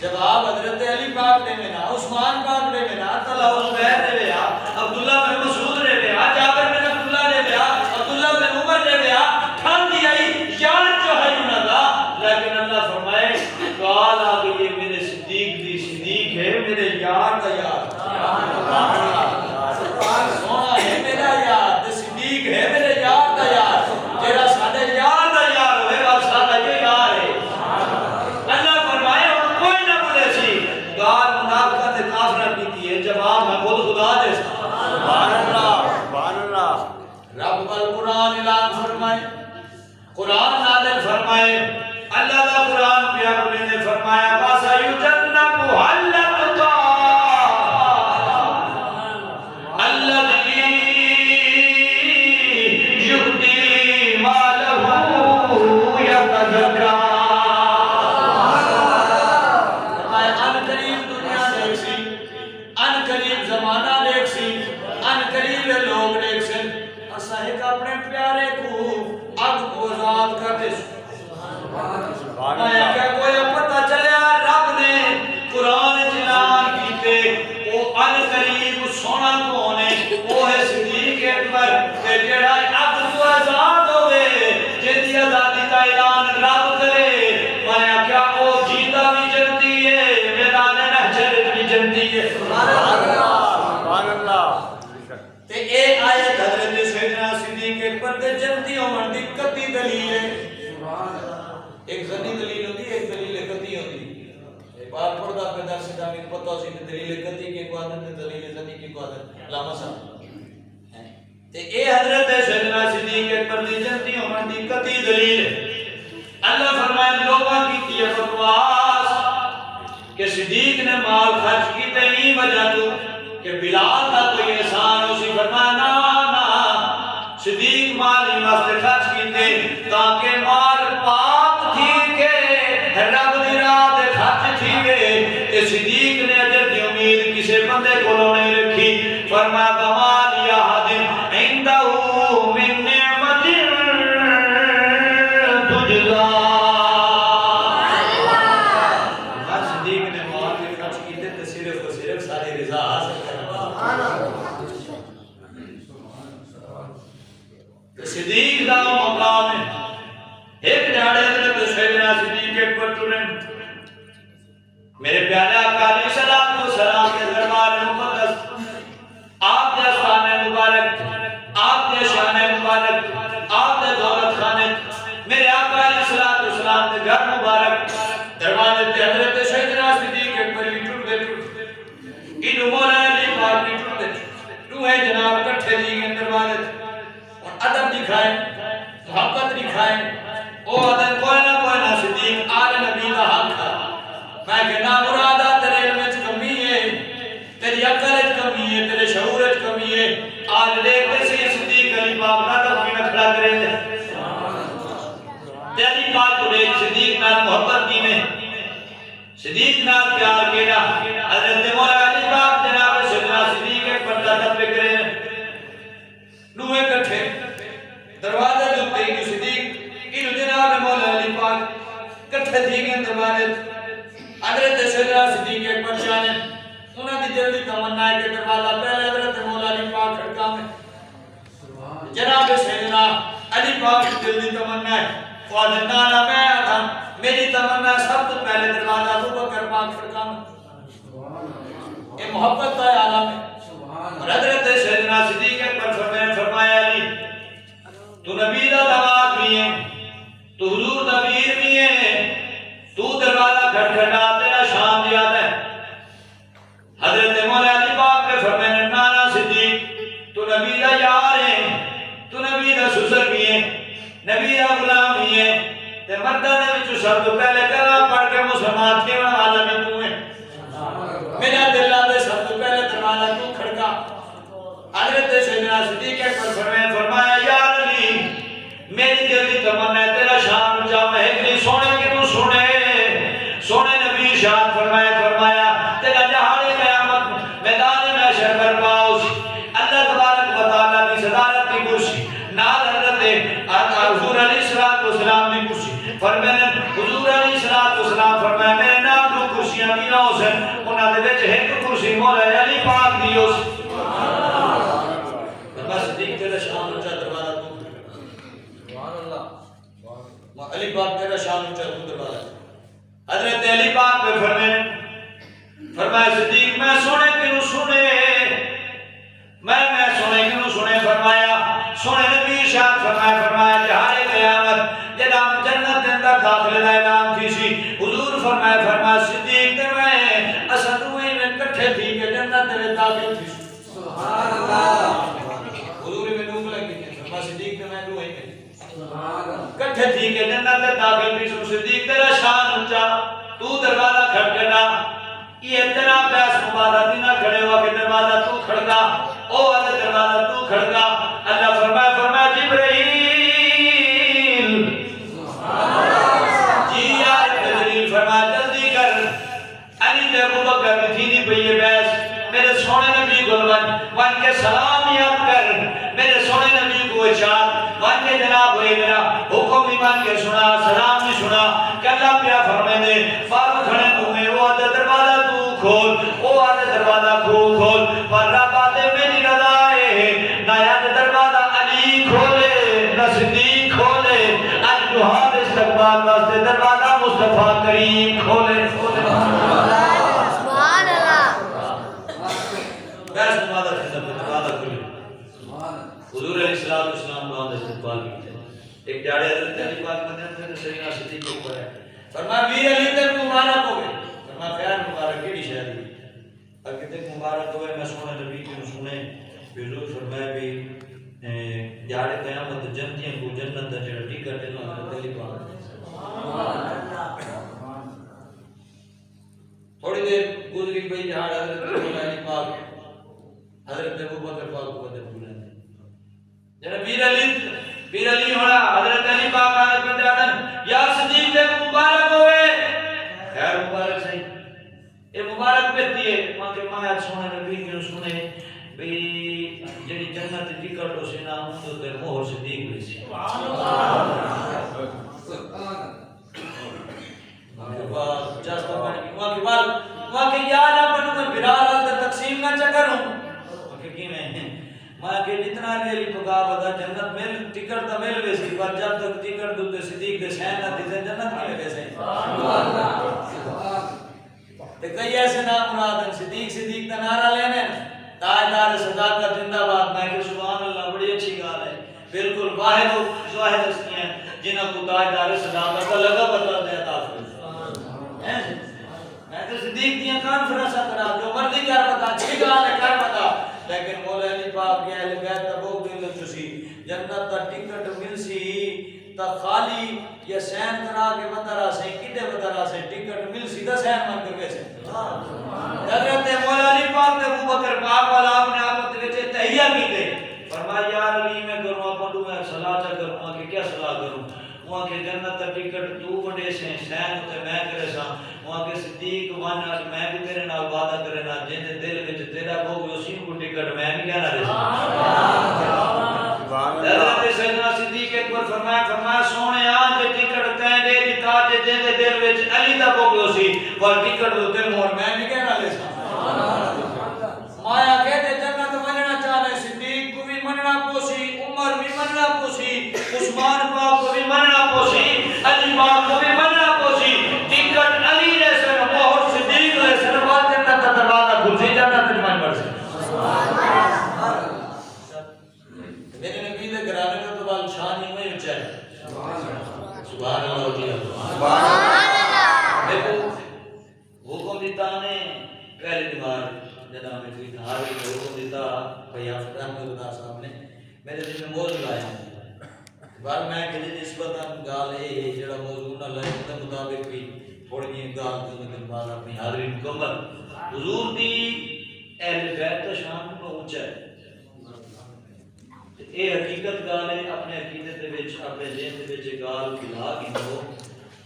جواب حضرت علی پاک دے میں نہ عثمان پاک دے میں نہ طلحہ زبیر دے گیا عبداللہ بن مسعود دے گیا جابر بن عبداللہ دے گیا عبداللہ بن عمر دے گیا ٹھان دی آئی یار جو ہے انہاں دا لیکن اللہ فرمائے قال آگے یہ میرے صدیق دی صدیق ہے میرے یار دا یار سونا ہے میرا یار تے صدیق ہے میرے یار دا یار تیرا ساڈے یار دا یار ہوئے اور ساڈا یہ یار ہے اللہ فرمائے اور کوئی نہ بولے سی گال منافقہ تے کافرہ کیتی ہے جواب میں خود خدا دے سبحان اللہ رب القرآن اعلان فرمائے قرآن نازل فرمائے اللہ دا قرآن پیا بولے نے فرمایا واسا یجنب الاتقا الذی یؤتی مالہ یتزکا ان قریب دنیا دیکھ سی ان قریب زمانہ دیکھ سی ان قریب لوگ دیکھ سی اسا ایک اپنے پیارے کو اگ کو آزاد کر دے میں کیا کوئی پتہ چلیا رب نے قرآن جلال کیتے وہ ان قریب سونا کون ہے وہ ہے صدیق اکبر کہ جڑا اگ کو آزاد ہوئے جدی آزادی کا اعلان رب کرے میں کیا وہ جیتا بھی جنتی ہے میدان محشر بھی جنتی ہے
سبحان اللہ
تے اے آیت حضرت سیدنا صدیق اکبر تے جنتی ہونے دی کتی دلیل ہے ایک زنی دلیل ہوتی ہے ایک دلیل کتی ہوتی ہے بار پردہ پیدا سے جامعہ پتہ سی دلیل کتی کے کو عادت ہے دلیل زنی کی کو عادت علامہ صاحب تے اے حضرت سیدنا صدیق اکبر دی جنتی ہونے دی کتی دلیل ہے اللہ فرمائے لوگوں کی کیا بکواس کہ صدیق نے مال خرچ کی تھی وجہ تو کہ بلال کا کوئی احسان اسی فرمایا نا صدیق مال ہی واسطے خرچ کی تھی تاکہ مال پاک تھی کہ رب دی راہ تے خرچ تھی وے تے صدیق نے اجر دی امید کسی بندے کو نہیں رکھی فرمایا کمال یا حدن عندہ من نعمت تجزا صدیق نے مال کے خرچ کیتے تے صرف و صرف ساری رضا حاصل کرنا صدیق دا مقام ہے ایک جاڑے حضرت سیدنا صدیق اکبر ٹرن میرے پیارے آقا علیہ السلام کے دربار مقدس دوئے جناب کٹھے جی گئے دروازے اور ادب دکھائے محبت دکھائے او ادب کوئی نہ صدیق آل نبی دا حق تھا میں کہ نا مرادہ تیرے علم وچ کمی ہے تیری عقل وچ کمی ہے تیرے شعور وچ کمی ہے آج دیکھتے سے صدیق علی پاک نہ تو کوئی نہ کھڑا کرے تیری پاک کو دیکھ صدیق نال محبت کی میں صدیق نال پیار کینا حضرت مولا علی پاک جناب سیدنا صدیق ایک پردہ دبے کرے دوئے کٹھے دروازے دے کہ صدیق انہوں جناب مولا علی پاک کٹھے تھی گئے دروازے حضرت سیدنا صدیق ایک پرچانے انہوں نے جلدی تمنا ہے کہ دروازہ پہلے حضرت مولا علی پاک کھڑکا میں جناب سیدنا علی پاک کی جلدی تمنا ہے فاضل نانا میں آتا میری تمنا سب تو پہلے دروازہ ابو بکر پاک کھڑکا میں یہ محبت کا عالم ہے اور حضرت سیدنا صدیق اکبر فرمایا علی تو نبی دا داماد بھی ہے تو حضور دا ویر بھی ہے تو دروازہ کھٹکھٹا تیرا شان دیا ہے حضرت مولا علی پاک نے فرمایا نانا صدیق تو نبی دا یار ہے تو نبی دا سسر بھی ہے نبی دا غلام بھی ہے تے مردہ نے وچوں سب تو پہلے کلمہ پڑھ کے مسلمان تھے والا میں تو ہے میرا دل دے سب تو پہلے دروازہ تو کھڑکا حضرت سیدنا صدیق اکبر فرمایا یا علی میری دل کی تمنا ہے تیرا شان اونچا میں سونے کے تو سونے نبی شان فرمایا تیرا جہان قیامت میدان محشر پر پاؤس اللہ تبارک و تعالی کی صدارت کی کرسی نال حضرت حضور علیہ السلام کی کرسی فرمایا حضور علیہ السلام فرمایا میرے نام دو کرسیاں کی نہ ہو سن انہاں دے وچ ایک کرسی مولا علی پاک دی اس بس صدیق تیرا شان اونچا دروازہ تو سبحان اللہ علی پاک تیرا شان اونچا دروازہ حضرت علی پاک نے فرمایا صدیق میں سونے کیوں سنے میں سونے کیوں سنے فرمایا سونے نبی شان فرمایا جہارے قیامت جدا جنت کے اندر داخل دا اعلان تھی سی حضور فرمایا صدیق تے میں اسد ہوئی میں کٹھے تھی کہ جنت میں داخل تھی سبحان اللہ حضور میں نوم لگی فرمایا صدیق تے میں ہوئی سبحان اللہ کٹھے تھی کہ جنت میں داخل تھی صدیق تیرا شان اونچا تو دروازہ کھڑکنا یہ تیرا پیاس مبارک نہ کھڑے ہوا کہ دروازہ تو کھڑکا او اللہ دروازہ تو کھڑکا اللہ فرمایا جبرائیل جی یار جبرائیل فرمایا جلدی کر علی تے ابو بکر کی تھی پئی بیس میرے سونے نبی کو ون کے سلام یاد کر میرے سونے نبی کو ارشاد ون کے جناب ہوئے میرا حکم ایمان کے سنا سلام بھی سنا کہ اللہ پیا فرمائے دے فاروق کھڑے تمہیں وہ دروازہ تو کھول وہ دروازہ کھول پر رب آتے میری رضا ہے نیا دروازہ علی کھولے نہ صدیق کھولے آج جہاد استقبال واسطے دروازہ مصطفیٰ کریم کھولے سبحان اللہ بیس دروازہ کھولے حضور علیہ السلام کو استقبال کی ایک جاڑے حضرت علی پاک مدینہ سے سیدنا صدیق کو پڑھا فرمایا ویر علی تک مبارک ہوئے فرمایا خیر مبارک کیڑی شہری اگر تک مبارک ہوئے میں سونے نبی کی سنے حضور فرمایا بھی جاڑے قیامت جنتیاں کو جنت دا جڑا ٹکٹ ہے نا حضرت علی پاک تھوڑی دیر گزری پئی جہاں حضرت علی پاک حضرت ابو بکر پاک کو بدر بلاتے جڑا ویر علی ہونا حضرت علی پاک آنے پر جانن یا صدیق تے مبارک ہوئے خیر مبارک صحیح اے مبارک بیتی ہے ماں کے ماں یاد سونے نبی کیوں سنے بھی جڑی جنت ٹکٹ ہو سی نام تو تے مہر صدیق ہوئی سی ماں کے یاد اپنے میں برال تقسیم نہ چکر ہوں ماں کے کی میں ماں کے جتنا علی پکا بدا جنت مل ٹکٹ تا مل ویسی پر جب تک ٹکٹ دوتے صدیق دے سین نہ دیتے جنت کی لگے سین تے کئی ایسے نام مراد ہیں صدیق تا نعرہ لینے تاجدار صداقت زندہ باد میں کہ سبحان اللہ بڑی اچھی گال ہے بالکل واحد و واحد ہستی ہیں جنہاں کو تاجدار صداقت کا لگا بتا دے عطا فرمائے میں کہ صدیق دیاں کانفرنس کرا جو مرضی کر بتا اچھی گال ہے کر بتا لیکن مولا علی پاک کے اہل بیت دا بہت دل چسی جنت دا ٹکٹ مل سی تا خالی یا سین کرا کے بندرا سے کدے بندرا سے ٹکٹ مل سی دا سین من کر سے حضرت مولا علی پاک نے ابو بکر پاک والا اپنے آپ کے وچ تہیا کیتے فرمایا یار علی میں کروں پڑھوں میں صلاۃ کروں کہ کیا صلاح کروں وہاں کے جنت دا ٹکٹ تو وڈے سے سین تے میں کرے سا وہاں کے صدیق ون میں بھی تیرے نال وعدہ کرے نا جے دل وچ تیرا بھوگ اسی کو ٹکٹ میں بھی کہنا دے حضرت سیدنا صدیق اکبر فرمایا سونیا جے ٹکٹ تے دے دیتا جے دل وچ علی دا بھوگ اسی پر ٹکٹ تے مور میں بھی کہنا دے مایا کہتے جنت مننا چاہے صدیق کو بھی مننا پوسی عمر بھی مننا پوسی عثمان پاک کو بھی مننا پوسی علی پاک کو بھی مننا پوسی ٹکٹ علی نے سر بہت صدیق نے سر بات جنت کا دروازہ کھل سی جنت میں بڑھ سے میرے نبی دے گھرانے کا تو بال شان ہی میں اونچا ہے سبحان اللہ جی سبحان اللہ دیکھو حکم دیتا نے پہلی بار جناب میں کوئی دھار بھی حکم دیتا بھائی احمد اللہ صاحب نے میرے دل میں موضوع لایا بار میں کہ نسبت گال ہے جڑا موضوع نہ لائے تے مطابق بھی تھوڑی جی گال تے بعد اپنی حاضری مکمل حضور دی اہل بیت کا شان کو اونچا ہے اے حقیقت گال ہے اپنے عقیدت دے وچ اپنے ذہن دے وچ گال ملا کے ہو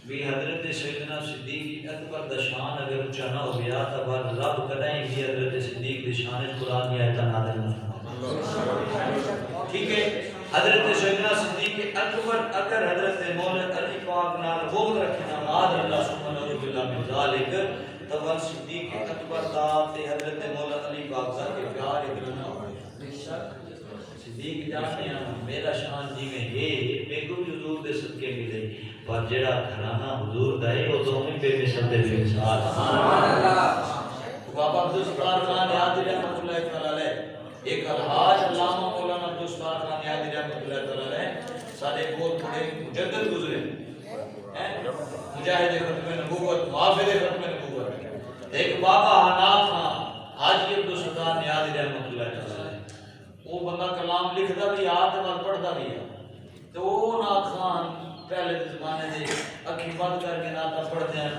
بھی حضرت سیدنا صدیق اکبر دا شان اگر اونچا نہ ہو گیا تو بر رب کدائیں بھی حضرت صدیق دی شان قرآن کی آیت نازل نہ فرمائے ٹھیک ہے حضرت سیدنا صدیق اکبر اگر حضرت مولا علی پاک نال بغض رکھنا معاذ اللہ سبحانہ و تعالی من ذالک تو ول صدیق اکبر دا تے حضرت مولا علی پاک دا کے پیار اتنا نہ ہو صدیق جانتے ہیں میرا شان جی میں ہے میرے کو حضور دے صدقے ملے پر جڑا گھرانہ حضور دا ہے وہ تو ہمیں بے مثال دے بے مثال سبحان اللہ بابا عبدالستار خان یاد رحمۃ اللہ تعالی علیہ ایک الحاج علامہ مولانا عبدالستار خان یاد رحمۃ اللہ تعالی علیہ سارے بہت بڑے مجدد گزرے مجاہد ختم نبوت محافظ ختم نبوت ایک بابا حناف خان حاجی عبدالستار یاد رحمۃ اللہ تعالی علیہ وہ بندہ کلام لکھدا بھی یاد نال پڑھدا بھی ہے تو وہ نات خان پہلے زمانے دے اکھی بند کر کے نات پڑھتے ہیں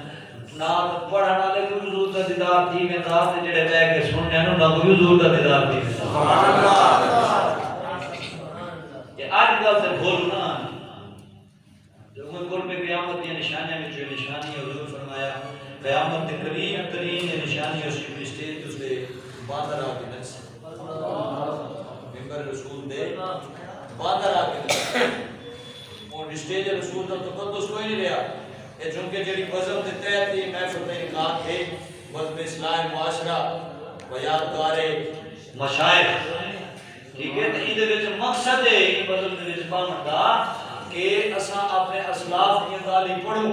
نات پڑھن والے کو حضور دا دیدار تھی میں نات جڑے بیٹھ کے سننے نو نہ کوئی حضور دا دیدار تھی سبحان اللہ یہ آج کل سے بولنا جو میں قرب قیامت کی نشانیاں میں جو نشانی حضور فرمایا قیامت قریب ترین نشانی اس کی اسٹیج سے باندر آ کے نقص ممبر رسول دے باندر آ کے اور اسٹیج رسول کا تقدس کوئی نہیں رہا یہ چونکہ جڑی بزم دے تحت یہ محفل میں نکاح تھے بزم اصلاح معاشرہ و یادگار مشائخ ٹھیک ہے تو یہ دے مقصد ہے یہ بزم دے وچ بندا کہ اساں اپنے اسلاف دی گالی پڑھوں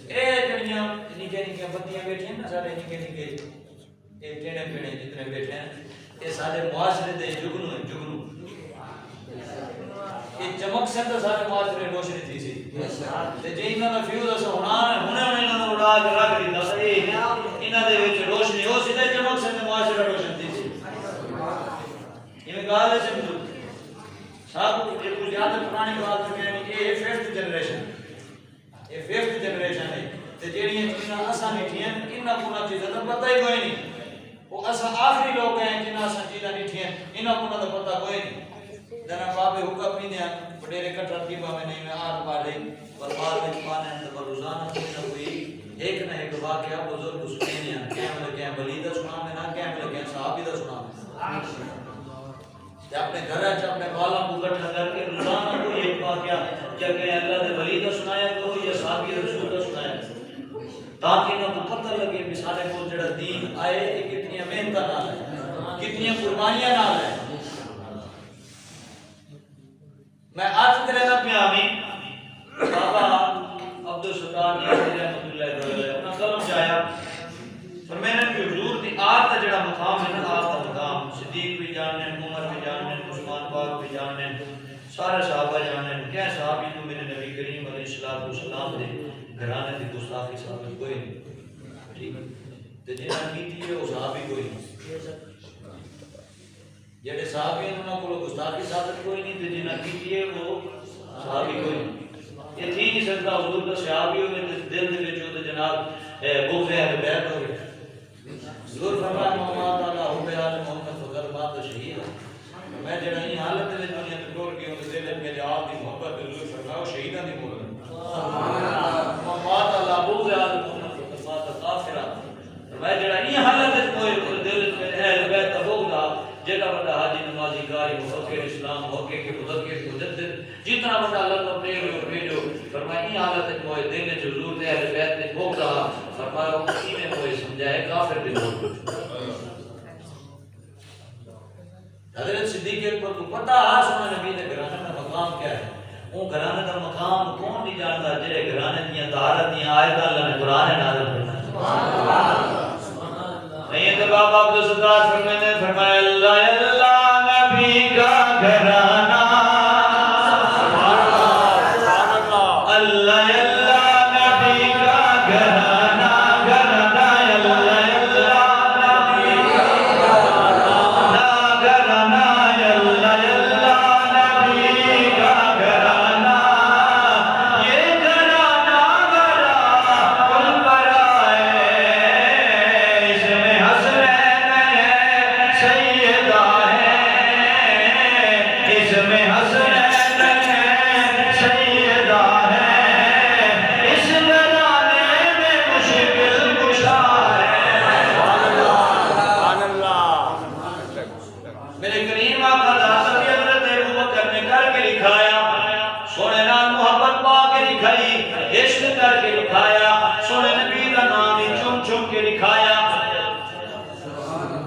اے جڑیاں نکے نکے بتیاں بیٹھے ہیں نا سارے نکے نکے اے ٹیڑے پیڑے جتنے بیٹھے ہیں یہ سارے معاشرے دے جگنو ہیں جگنو یہ چمک سے تو سارے معاشرے روشنی تھی سی تے جے انہاں دا فیوز اس ہونا انہاں دا اڑا کے رکھ دیندا سی انہاں دے وچ روشنی ہو سی تے چمک سے معاشرہ روشن تھی سی یہ گل ہے سمجھو صاحب یہ کچھ یاد پرانی بات ہے کہ یہ ففتھ جنریشن ہے تے جیڑیاں چیزاں اساں نٹھیاں انہاں کو چیزاں دا پتہ ہی کوئی نہیں وہ اساں آخری لوگ ہیں جنہاں اساں چیزاں نٹھیاں انہاں کو دا پتہ کوئی نہیں جناب بابے حکم نہیں دیا بڑے کٹر کی باوے نہیں میں آر پالے برباد میں پانے ہیں تو روزانہ کوئی نہ کوئی ایک نہ ایک واقعہ بزرگ سنے ہیں کیم لگیں ولی دا سنا میں نہ کیم لگیں صحابی دا سنا میں اپنے گھر ہے اپنے بالا کو کٹھا کر کے روزانہ کوئی ایک واقعہ کیا کہ اللہ نے ولی دا سنایا کرو یا صحابی رسول دا سنایا تاکہ انہوں کو پتہ لگے مثالے کو جڑا دین آئے کتنی محنت نال ہے کتنی قربانیاں نال ہے میں آج کرنا پیا میں بابا عبدالستار رحمۃ اللہ علیہ اپنا قلم چاہیا پر میں نے کہ حضور دی آت کا جڑا مقام ہے نا آت کا مقام صدیق بھی جاننے عمر بھی جاننے عثمان پاک بھی جاننے سارے صحابہ جاننے کیا صحابی تو میرے نبی کریم علیہ السلام دے گھرانے دی گستاخی ثابت کوئی نہیں ٹھیک تے جنہاں کیتی ہے وہ صحابی کوئی نہیں
جڑے صحابی ہیں انہاں کول گستاخی ثابت کوئی نہیں تے جنہاں کیتی ہے وہ صحابی کوئی نہیں. یہ تھی نہیں سکتا حضور دا صحابی ہوئے تے دل دے وچ او جناب بغض اہل بیت ہوئے. حضور فرمایا ما تعالی ہو بیان محمد فقط بات شہید. میں جڑا یہ حالت وچ دنیا تے ٹور گیا تے دل وچ میرے آپ دی محبت حضور فرمایا شہیداں دی محبت. سبحان اللہ. ما تعالی بغض اہل محمد فقط بات کافرہ. میں جڑا یہ حالت وچ کوئی دل وچ اہل بیت دا بغض جگہ بڑا حاجی نمازی قاری مفکر اسلام ہوکے کے مذکر مجدد جتنا بڑا لقب بھیجو فرمایا یہ حالت موئے دل وچ حضور دے اہل بیت نے بغض فرمایا اسی میں کوئی سمجھائے کافر بھی ہو. حضرت صدیق اکبر کو پتہ ہے سونے نبی دے گھرانے دا مقام کیا ہے. وہ گھرانے دا مقام کون نہیں جانتا جڑے گھرانے دیاں طہارت دیاں آیتاں اللہ نے قرآن نازل فرمایا. سبحان اللہ. نہیں تو بابا عبدالستار فرمانے فرمایا اللہ اللہ نبی کا گھرانہ. سبحان اللہ. اللہ اللہ نبی کا گھرانہ گھرانہ اللہ اللہ نبی کا گھرانہ گھرانہ اللہ اللہ نبی کا گھرانہ. یہ گھرانہ گھرانہ کل برائے اس میں حسنین ہے سیدہ ہے اس میں حسنین ہے سیدہ ہے اس گھرانے میں مشکل کشا ہے.
سبحان اللہ.
میرے کریم آقا حضرت حضرت ابوبکر نے کر کے لکھایا سونے نام محبت پا کے لکھائی عشق کر کے لکھایا سونے نبی کا نام بھی چم چم کے لکھایا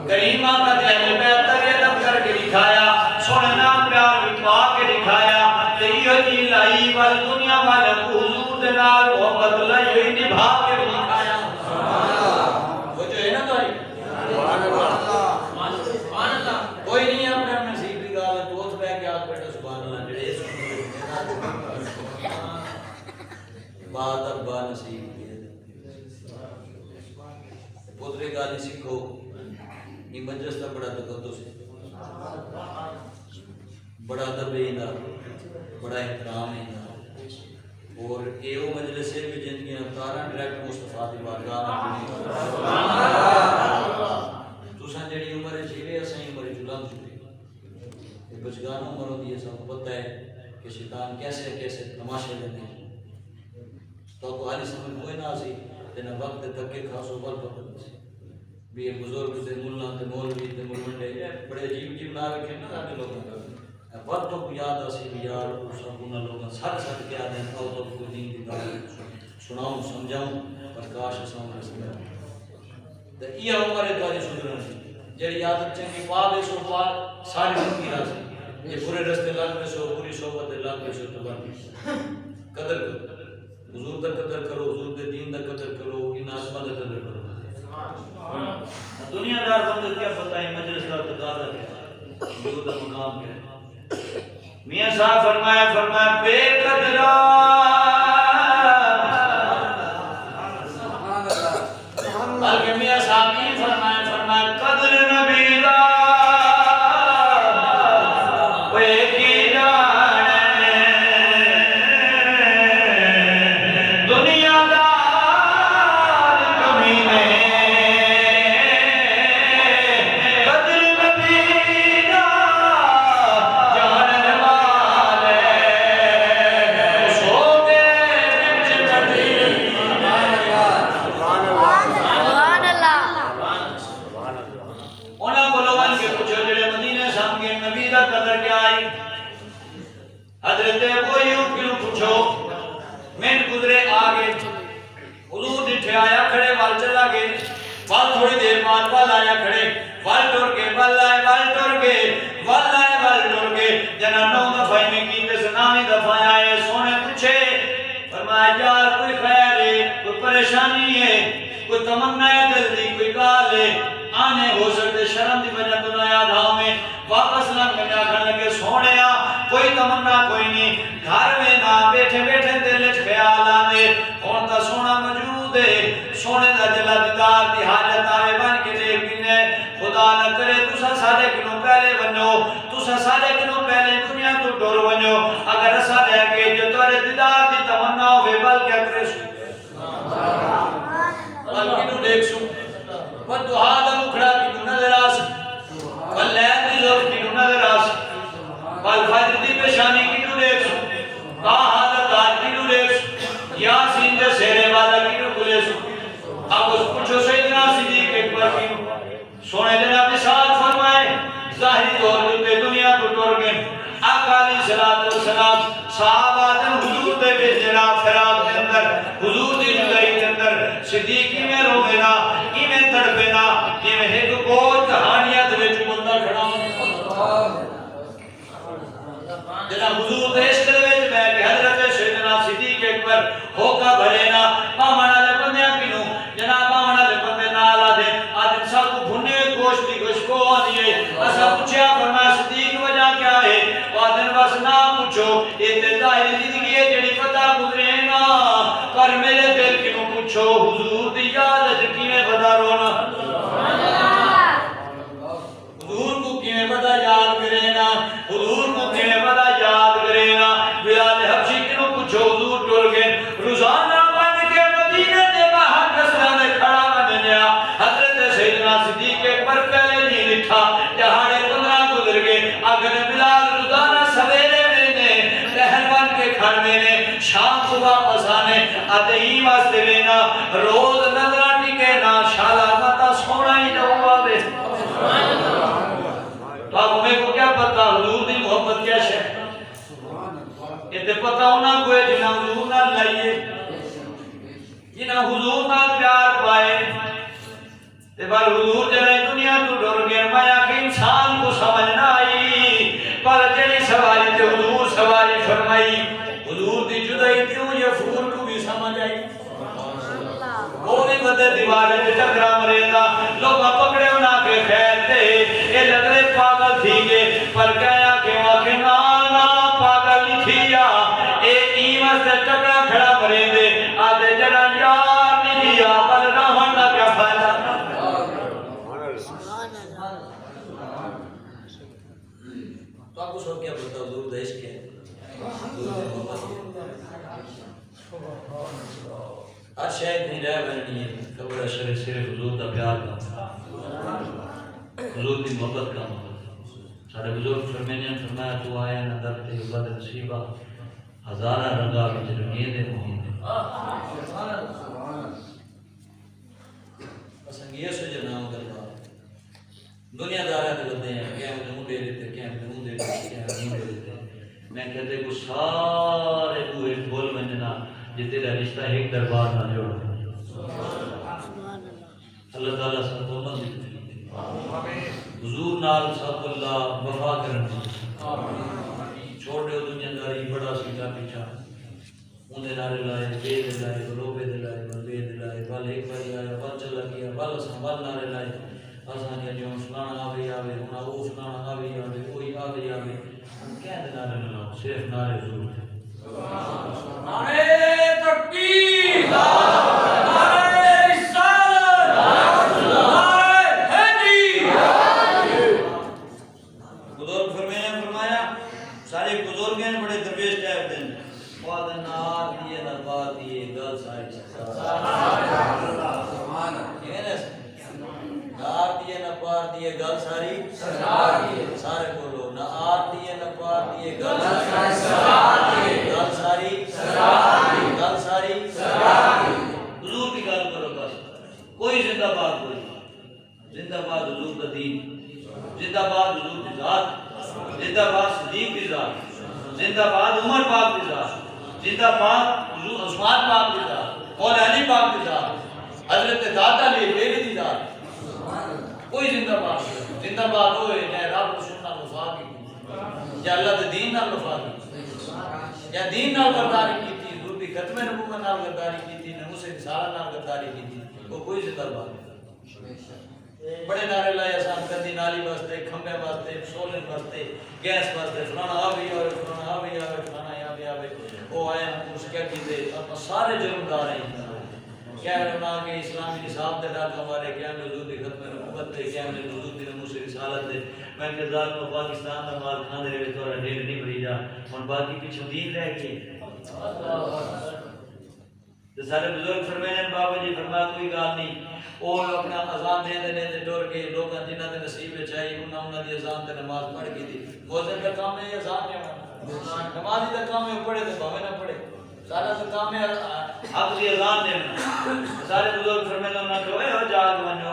کریم آقا دے اہل بیت کا ادب کر کے لکھایا سونے نام پیار بھی پا کے لکھایا تیہ جی لائی وال دنیا والا حضور دے نال محبت لائی ہوئی نبھا کے بھی لکھایا. وہ جو ہے نا تو
سبحان اللہ.
کوئی نہیں اپنے نصیب کی گال تو اس پہ کیا بیٹھا سبحان اللہ جڑے اس بات ابا نصیب پوترے گالی سیکھو یہ مجلس کا بڑا تقدس ہے بڑا ادب ہے بڑا احترام ہے اور یہ وہ مجلس ہے کہ جن کی افطاراں ڈائریکٹ مصطفیٰ دی بارگاہ تساں جڑی عمر جیوے اساں عمر جلان چکے بچگان عمر ہوتی ہے سب کو پتہ ہے کہ شیطان کیسے کیسے تماشے لیتے ہیں تو حالی سمجھ کوئی نہ سی تینا وقت تکے خاصو بل پتہ سی بھی یہ بزرگ تے ملہ تے مولوی تے ملمنڈے بڑے عجیب عجیب نہ رکھے نا سارے لوگوں کا وقتوں کو یاد آسی بھی یار سبھونا لوگاں ساتھ ساتھ کیا دیں تو کو دین کی تعلیم سناؤں سمجھاؤں پرکاش اساں نے سمجھا تو یہ عمر ہے تو سدھرن جڑی عادت چنگی پا دے سو پا ساری زندگی راضی یہ برے رستے لگ میں سو بری صحبت لگ میں سو تو قدر کرو حضور دا قدر کرو حضور دے دین دا قدر کرو ان آسمان دا قدر کرو. دنیا دار بندے کیا پتہ ہے مجلس کا تقاضا کیا حضور دا مقام کیا ہے. میاں صاحب فرمایا بے قدرہ بلکہ میاں صاحب یہ فرمایا قدر نبی دا بے کی جانے دنیا دار کمینے قدر نبی دا جانن والے سو کے بچ نبی.
سبحان اللہ.
انہاں کو لوگوں کے پوچھو جڑے مدینے سام کے نبی دا قدر کیا ہے. حضرت ابو ایوب کو پوچھو میں گزرے آگے حضور ڈٹھے آیا کھڑے وال چلا گئے وال تھوڑی دیر بعد وال آیا کھڑے وال ٹر کے وال آئے وال ٹر کے وال آئے وال ٹر کے جنا 9 دفعہ میں کی تے 9 دفعہ آئے سونے پوچھے فرمایا یار کوئی خیر ہے کوئی پریشانی ہے کوئی تمنا ہے دل دی کوئی گال ہے آنے ہو سکتے شرم دی وجہ تو نہ یاد آؤ میں واپس لگ میں جاکھن لگے سونیا کوئی تمنا کوئی نہیں گھر میں نہ بیٹھے بیٹھے دل وچ خیال آوے ہن تا سونا موجود ہے سونے دا جلا دیدار دی حاجت آوے بن کے دیکھ کنے خدا
خدا نہ کرے تسا سارے کنوں پہلے ونو تسا سارے کنوں پہلے دنیا تو ٹور ونو اگر اسا لے کے جو تورے دیدار دی تمنا ہوے بل کیا کرے سو بل کنوں دیکھ سو پر دعا دا مکھڑا کنوں نظر آس بل لین دی زلف کنوں نظر آس بل فجر دی پیشانی کنوں دیکھ سو حالت آج کنوں دیکھ سو یاسین دے سہرے والا کنوں بلے سو اب اس پوچھو سیدنا صدیق اکبر کنوں سونے جناب نشاد فرمائے ظاہری طور پر دنیا کو ٹور گئے آقا علیہ السلام صحابہ نے حضور دے بے جناب فراق کے اندر حضور دی جدائی کے اندر صدیق کی میں روینا کی میں تڑپینا کی میں ایک کوئی کہانیاں دے جو بندہ کھڑا جناب حضور دے اس طرح میں کہ حضرت سیدنا صدیق اکبر ہو کا بھرینا پامانا لے بندیاں کنوں جناب پامانا لے بندے نالا دے آدم سا کو بھنے گوشت دی گوشت کو آنی ہے ایسا پوچھیا فرمایا صدیق وجہ کیا ہے آدم بس نہ پوچھو اتظاہری زندگی ہے جڑی پتہ گزرے نا پر میرے دل کنوں پوچھو حضور دی یاد جکی میں بدا رونا حضور کو کی میں بدا یاد کرے نا حضور کو کی میں بدا یاد کرے نا بلال حبشی کنوں پوچھو حضور ٹور گئے روزانہ بن کے مدینہ دے باہر کسرہ میں کھڑا بنیا حضرت سیدنا صدیق اکبر پہلے نہیں لکھا جہاڑے 15 گزر گئے اگر بلال روزانہ سویرے میں نے پہر بن کے کھڑ میں نے شام کو واپس آنے آتے ہی واسطے لینا روز نظرہ ٹکے نا شالا متا سونا ہی جاؤ آبے تو آپ ہمیں کو کیا پتا حضور دی محبت کیا شہر یہ تے پتا ہونا کوئی جنہ حضور نہ لائیے جنہ حضور نہ پیار پائے تے بار حضور جنہ دنیا تو ڈر گئے مایا کہ انسان کو سمجھ نہ آئی پر جنی سواری تے حضور سواری فرمائی حضور دی جدائی کیوں یہ پھول کو بھی سمجھ آئی وہ بھی بدے دیوارے پہ چکرہ مریدہ لوگا پکڑے ہونا کے خیر تھے یہ لگرے پاگل تھی گے پر کہیا کہ واقع نانا پاگل لکھیا ایک ایمہ سے چکرہ کھڑا مریدے آدھے جنہ یار نہیں دیا بل رہن نہ کیا فائدہ تو آپ اس وقت کیا بولتا حضور دیش کے ہر شاید نہیں رہا بننی ہے قبر شریف صرف حضور دا پیار کا حضور دی محبت کا سارے بزرگ فرمینیاں فرمایا تو آیا نہ درد عباد نصیبہ ہزارہ رنگا میں جرمیے دے محیط پسنگیہ سے جناؤں کرتا دنیا دارہ دے بندے ہیں کیا مجھے منہ دے دیتے کیا مجھے منہ دے دیتے کیا نہیں دے دیتے میں کہتے کو سارے کو ایک بول میں جنا جی تیرا رشتہ ایک دربار نہ جوڑ اللہ تعالیٰ سب کو مند حضور نال سب اللہ وفا کرن چھوڑ دے دنیا داری بڑا سیٹا پیچھا انہیں نارے لائے بے دے لائے بلوبے دے لائے بلبے دے لائے بل ایک باری آیا بل چلا گیا بل سنبھال نارے لائے آسان یا جو فلانا آوے آوے ہونا وہ فلانا آوے آوے کوئی آوے آوے کیا دے نارے لائے صرف نارے ضرور تھے نعرے تکبیر نعرے رسالت نعرے حیدری بزرگ فرمایا سارے بزرگ ہیں بڑے درویش ٹائپ دیں وعدہ نار دیئے نربار دیئے گل ساری نار دیئے نپار دیئے گل ساری سارے بولو نار دیئے نپار دیئے گل ساری گل ساری حضور کی گل کرو بس کوئی زندہ باد کوئی زندہ باد حضور کا دین زندہ باد حضور کی ذات زندہ باد صدیق کی ذات زندہ باد عمر پاک کی ذات زندہ باد حضور عثمان پاک کی ذات اور علی پاک کی ذات حضرت دادا لی میری دی ذات کوئی زندہ باد ہوئے یا رب سننا وفا کی یا اللہ دے دین نال وفا کی یا دین نال غداری کی تھی حضور دی ختم نبوت نال غداری کی تھی نموس رسالہ نال غداری کی تھی وہ کوئی زندہ باد بڑے نعرے لائے آسان کندی نالی واسطے کھمبے واسطے سولن واسطے گیس واسطے فلانا آوی آوے فلانا آوی آوے فلانا آوی آوے وہ آئے ہم اس کیا کیتے اپنا سارے جرم دار ہیں کیا رہنا کہ اسلامی نصاب دے ڈاکہ ہمارے کیا حضور دی ختم نبوت
محبت تے قیام نزول دی نموس رسالت دے میں کہ ذات کو پاکستان دا مال کھاندے رہے تو ڈھیر نہیں بھری جا ہن باقی پیچھے دین رہ گئے تو سارے بزرگ فرمائے بابا جی فرمایا کوئی گل نہیں وہ اپنا اذان دے دے ٹور کے لوگ جنہاں دے نصیب وچ آئی انہاں دی اذان تے نماز پڑھ کے دی موذن کا کام ہے اذان دینا نماز دا کام ہے پڑھے تے بھاوے نہ پڑھے سارا تو کام ہے حق دی اذان دینا سارے بزرگ فرمائے انہاں کو اے جاگ ونجو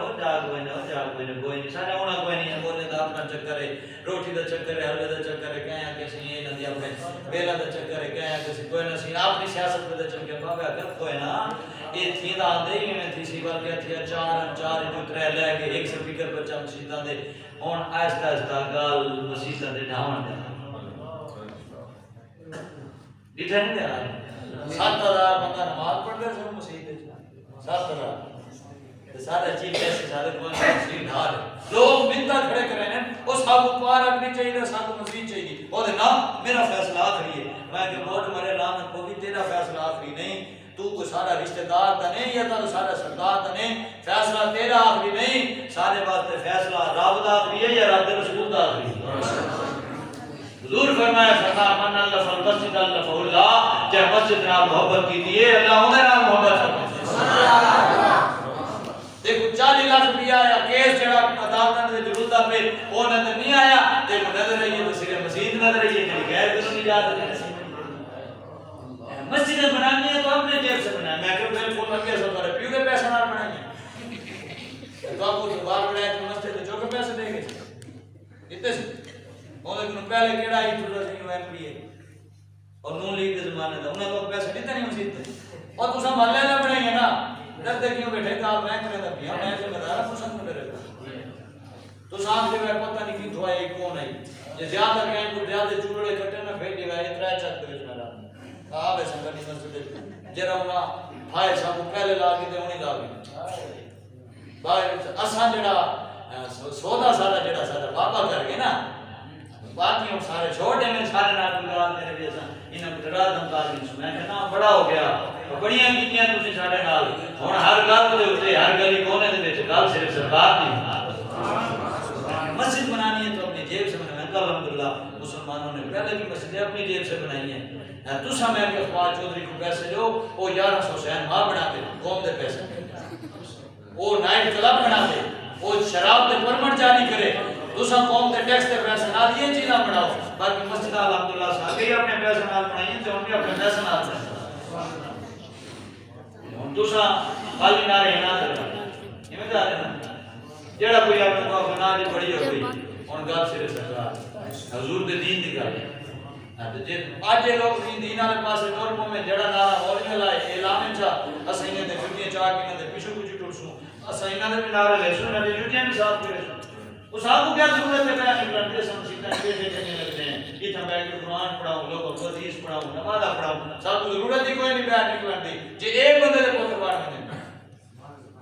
کوئی نہیں سارے انہاں کوئی نہیں بولے دا اپنا چکر ہے روٹی دا چکر ہے حلوے دا چکر ہے کہیں کہ سی یہ ندی اپنے بیلا دا چکر ہے کہیں کہ کوئی نہ سی اپنی سیاست دا چکر بابا اگر کوئی نہ یہ تھی دا دے ہی میں تھی سی بلکہ تھی چار جو ترے لے کے ایک سپیکر پر چم مسجداں دے ہن آہستہ آہستہ گل مسجداں دے ڈھاون دے ڈٹھے نہیں دے 7,000 بندہ نماز پڑھ رہے سن مسجد وچ 7,000 سارے چیز ایسے سارے کو مسجد ڈھال لوگ منتا کھڑے کرے ہیں او سب مبارک نہیں چاہیے سب مسجد چاہیے او دے نا میرا فیصلہ آخری ہے میں کہ ووٹ مرے لعنت کو بھی تیرا فیصلہ آخری نہیں تو کوئی سارا رشتہ دار تا نہیں یا تو سارا سردار تا نہیں فیصلہ تیرا آخری نہیں سارے واسطے فیصلہ رب دا آخری ہے یا رب دے رسول دا آخری ہے حضور فرمایا من اللہ فالمسجد اللہ فاللہ جے مسجد نال محبت کی دیئے اللہ انہیں نال محبت کرتا دیکھو 40 لاکھ روپیہ آیا کیس جڑا عدالت نے جلودہ پہ وہ نظر نہیں آیا دیکھو نظر رہی ہے تو صرف مسجد نظر رہی ہے کہ غیر کو نہیں جا رہے مسجد بنانی ہے تو اپنے جیب سے بنائیں میں کہ بالکل لگے سو کرے پیو کے پیسے نہ بنائیں تو آپ کو دوبار بنائے تو مسجد جو کے پیسے دیں گے اتنے سے لیکن پہلے کیڑا ہی تھوڑا سی ایم پی ہے اور نون لیگ کے زمانے دا انہاں کو پیسے دیتے نہیں مسجد تے اور تساں محلے نہ بنائی ہے نا ڈرتے کیوں بیٹھے کال میں کرے دا پیا میں ذمہ دار ہوں تساں کو ڈرے تو صاحب کے پتہ نہیں کی دعا ہے کون ہے یہ زیادہ کہیں کو زیادہ چوڑے کٹے نہ بھیج گا یہ ترا چک دے میرا آ بے سنگنی مسجد جرا انہاں بھائی صاحب کو پہلے لا کے تے انہی لا کے بھائی اساں جڑا سودا سارا جڑا سارا بابا کر کے نا باقی ہم سارے چھوٹے میں سارے نال گزار میرے بھی اساں انہاں کو ڈرا دمدار نہیں سنا کہ نا بڑا ہو گیا بڑیاں کیتیاں تسی سارے نال ہن ہر گل دے اوتے ہر گلی کونے دے وچ گل صرف سرکار نہیں مسجد بنانی ہے تو اپنی جیب سے بنانا ہے الحمدللہ مسلمانوں نے پہلے بھی مسجدیں اپنی جیب سے بنائی ہیں تساں میں کہ اخبار چودھری کو پیسے لو وہ 1100 حسین ماں بنا دے قوم دے پیسے وہ نائٹ کلب بنا دے وہ شراب دے پرمٹ جاری کرے دوسرا قوم کے ٹیکس کے پیسے نال یہ چیزاں بڑھاؤ باقی مسجد الحمدللہ صاحب بھی اپنے پیسے نال بنائی ہیں تو ان بھی اپنے پیسے نال بنائی دوسرا خالی نعرے نہ کرنا یہ میں جا رہے نا جڑا کوئی اپنے کو بنا دی بڑی ہو گئی ان گل سر سرکار حضور دے دین دی گل ہے جے اج لوگ دین والے پاسے ٹر پو میں جڑا نعرہ اور میں لائے اعلان چا اسیں نے جُتیاں چا کے نے پیچھے کچھ ٹرسوں اسیں نے بھی نعرے لے سو نے جُتیاں بھی ساتھ کرے اس آپ کو کیا ضرورت ہے بیان نکلنے کے سمجھتا ہے کہ دینے لگتے ہیں یہ تھا بیٹھ کے قرآن پڑھاؤں لوگوں کو حدیث پڑھاؤں نماز پڑھاؤں صاحب کو ضرورت ہی کوئی نہیں بیان نکلنے دی جی ایک بندے دے پوتر بار میں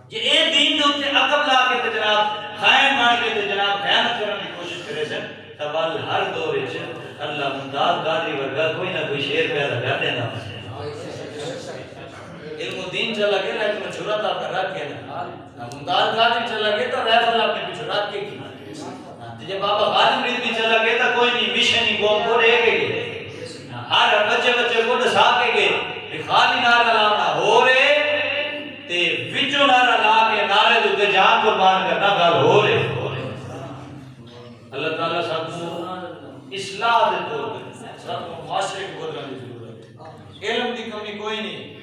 جی ایک دین دے اوپر عقب لا کے تے جناب خائن مان کے تے جناب خیانت کرنے کی کوشش کرے سن تبال ہر دور وچ اللہ ممتاز قادری ورگا کوئی نہ کوئی شعر پیدا کر دینا علم دین چلا گیا لیکن جرات آپ کا رکھ کے نا ممتاز قادری چلا گیا تو رائفل اپنے پیچھے رکھ کے کی جب بابا غالب مرید بھی چلا گیا تو کوئی نہیں مشن ہی قوم کو رہ گئے ہر بچے کو دسا کے گئے خالی نعرہ لانا ہو رہے تے وچوں نعرہ لا کے نعرے دے تے جان قربان کرنا گل ہو رہے اللہ تعالیٰ سب کو اصلاح دے طور پر سب کو معاشرے کو بدلنے کی ضرورت ہے علم دی کمی کوئی نہیں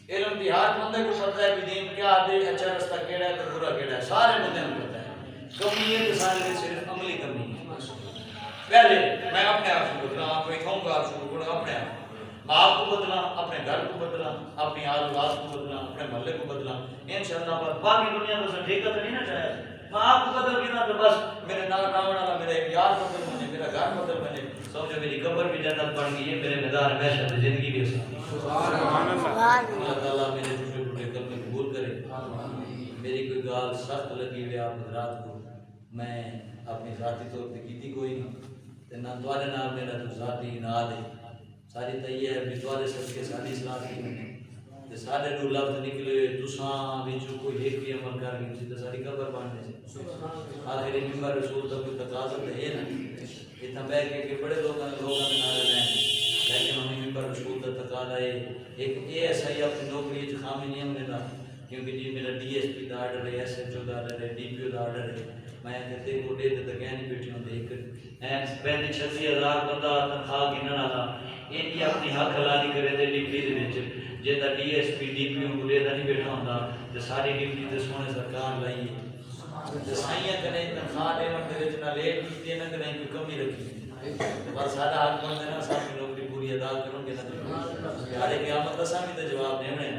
علم دی ہاتھ بندے کو پتہ ہے کہ دین کیا دے اچھا رستہ کیڑا ہے تو برا کیڑا ہے سارے بندے کو پتہ ہے کمی یہ کہ سارے صرف عملی کمی ہے پہلے میں اپنے آپ کو بدلا آپ کو ایک کار شروع کرنا اپنے آپ کو بدلا اپنے گھر کو بدلا اپنی آلات کو بدلا اپنے محلے کو بدلا انشاءاللہ باقی دنیا کو ٹھیکت نہیں نہ چاہے میں آپ کو بدل گیا تو بس میرے نال راون والا میرا ایک یار بدل بنے میرا گھر بدل بنے سمجھو میری قبر بھی جنت بن گئی ہے میرے میدان ہمیشہ سے زندگی بھی سبحان اللہ تعالیٰ میرے ٹوٹے ٹوٹے کلمے قبول کرے میری کوئی گال سخت لگی ہوئی آپ حضرات کو میں اپنی ذاتی طور پہ کیتی کوئی نہیں تے نہ دوارے نام میرا تو ذاتی ناد ہے ساری تیہ ہے بھی دوارے سب کے ساری اصلاح کی میں تے سارے نو لفظ نکلے تساں وچوں کوئی ایک بھی عمل کر گئی تے ساری قبر بننے سے آخر ممبر رسول دا کوئی تقاضا تے ہے نا اتنا بیٹھ کے بڑے لوگاں دے نال رہنے لیکن ہمیں ممبر رسول دا تقاضا ہے ایک اے ایسا ہی اپنی نوکری وچ خامی نہیں ہونے دا کیونکہ جی میرا ڈی ایس پی دا آرڈر ہے ایس ایچ او دا آرڈر ہے ڈی پی او دا آرڈر ہے میں کہتے کو دے تے گہنی بیٹھی ہوندے ایک این 35,000 بندہ تنخواہ گنن والا این اپنی حق حلالی کرے تے ڈپٹی دے وچ جے دا ڈی ایس پی ڈی پی او کو دے دا نہیں بیٹھا ہوندا تے ساری ڈپٹی تے سونے سرکار لائی ہے تے سائیاں کنے تنخواہ دے وقت وچ نہ لیٹ کیتی نہ کنے کوئی کمی رکھی پر سارا حق بندے نا ساری نوکری پوری ادا کرو گے نا یارے قیامت دا سامنے تے جواب دینے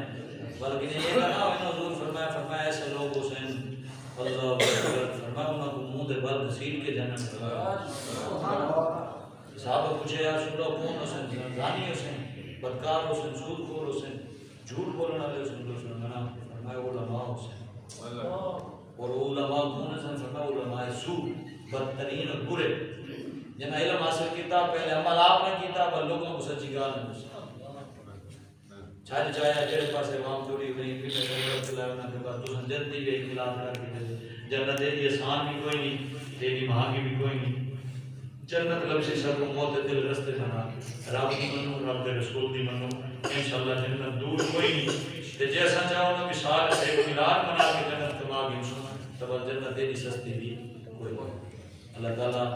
بلکہ یہ کہا ہے حضور فرمایا ایسے لوگ حسین اللہ اکبر فرمایا انہوں کو منہ دے بل گھسیٹ کے جنت صحابہ پوچھے یا رسول اللہ کون حسین زانی حسین بدکار حسین سود خور حسین جھوٹ بولنے والے حسین رسول اللہ فرمایا علماء حسین اور علماء کون حسین فرمایا علماء سو بدترین اور برے جنہ علم حاصل کیتا پہلے عمل آپ نے کیتا پر لوگوں کو سچی گال نہیں چھاڑی چاہیا جڑے پاسے عوام چوری ہوئی پیٹے کر چلایا انہاں کے بعد تو جنت دی بھی اختلاف کر کے جنت دی آسان بھی کوئی نہیں تیری مہانگی بھی کوئی نہیں جنت لفظ سب موت دل رستے بنا رب کی منو رب دے رسول دی منو انشاءاللہ جنت دور کوئی نہیں تے جیسا چاہو نا مثال ہے ایک ملاد بنا کے جنت کما گئی تب جنت تیری سستی بھی کوئی نہیں اللہ تعالیٰ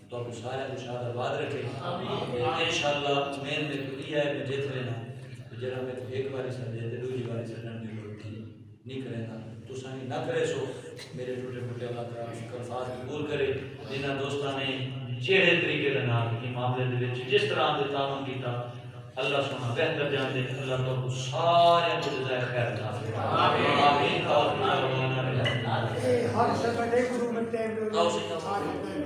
تو آپ سارے کو شاد آباد رکھے انشاءاللہ میں نے کلی ہے کہ جیت لینا جرا میں ایک باری سر دیتے دوسری باری سر نرمی ہوتی نہیں کرے گا تو سانی نہ کرے سو میرے ٹوٹے پھوٹے اللہ تعالیٰ الفاظ قبول کرے جنہ دوستان نے جہے طریقے کے نام کی معاملے دے وچ جس طرح دے تعاون کیتا اللہ سبحانہ بہتر جان دے اللہ تو سارے کو جزائے خیر عطا فرمائے آمین آمین
ہر شب دے گرو میں ٹائم دے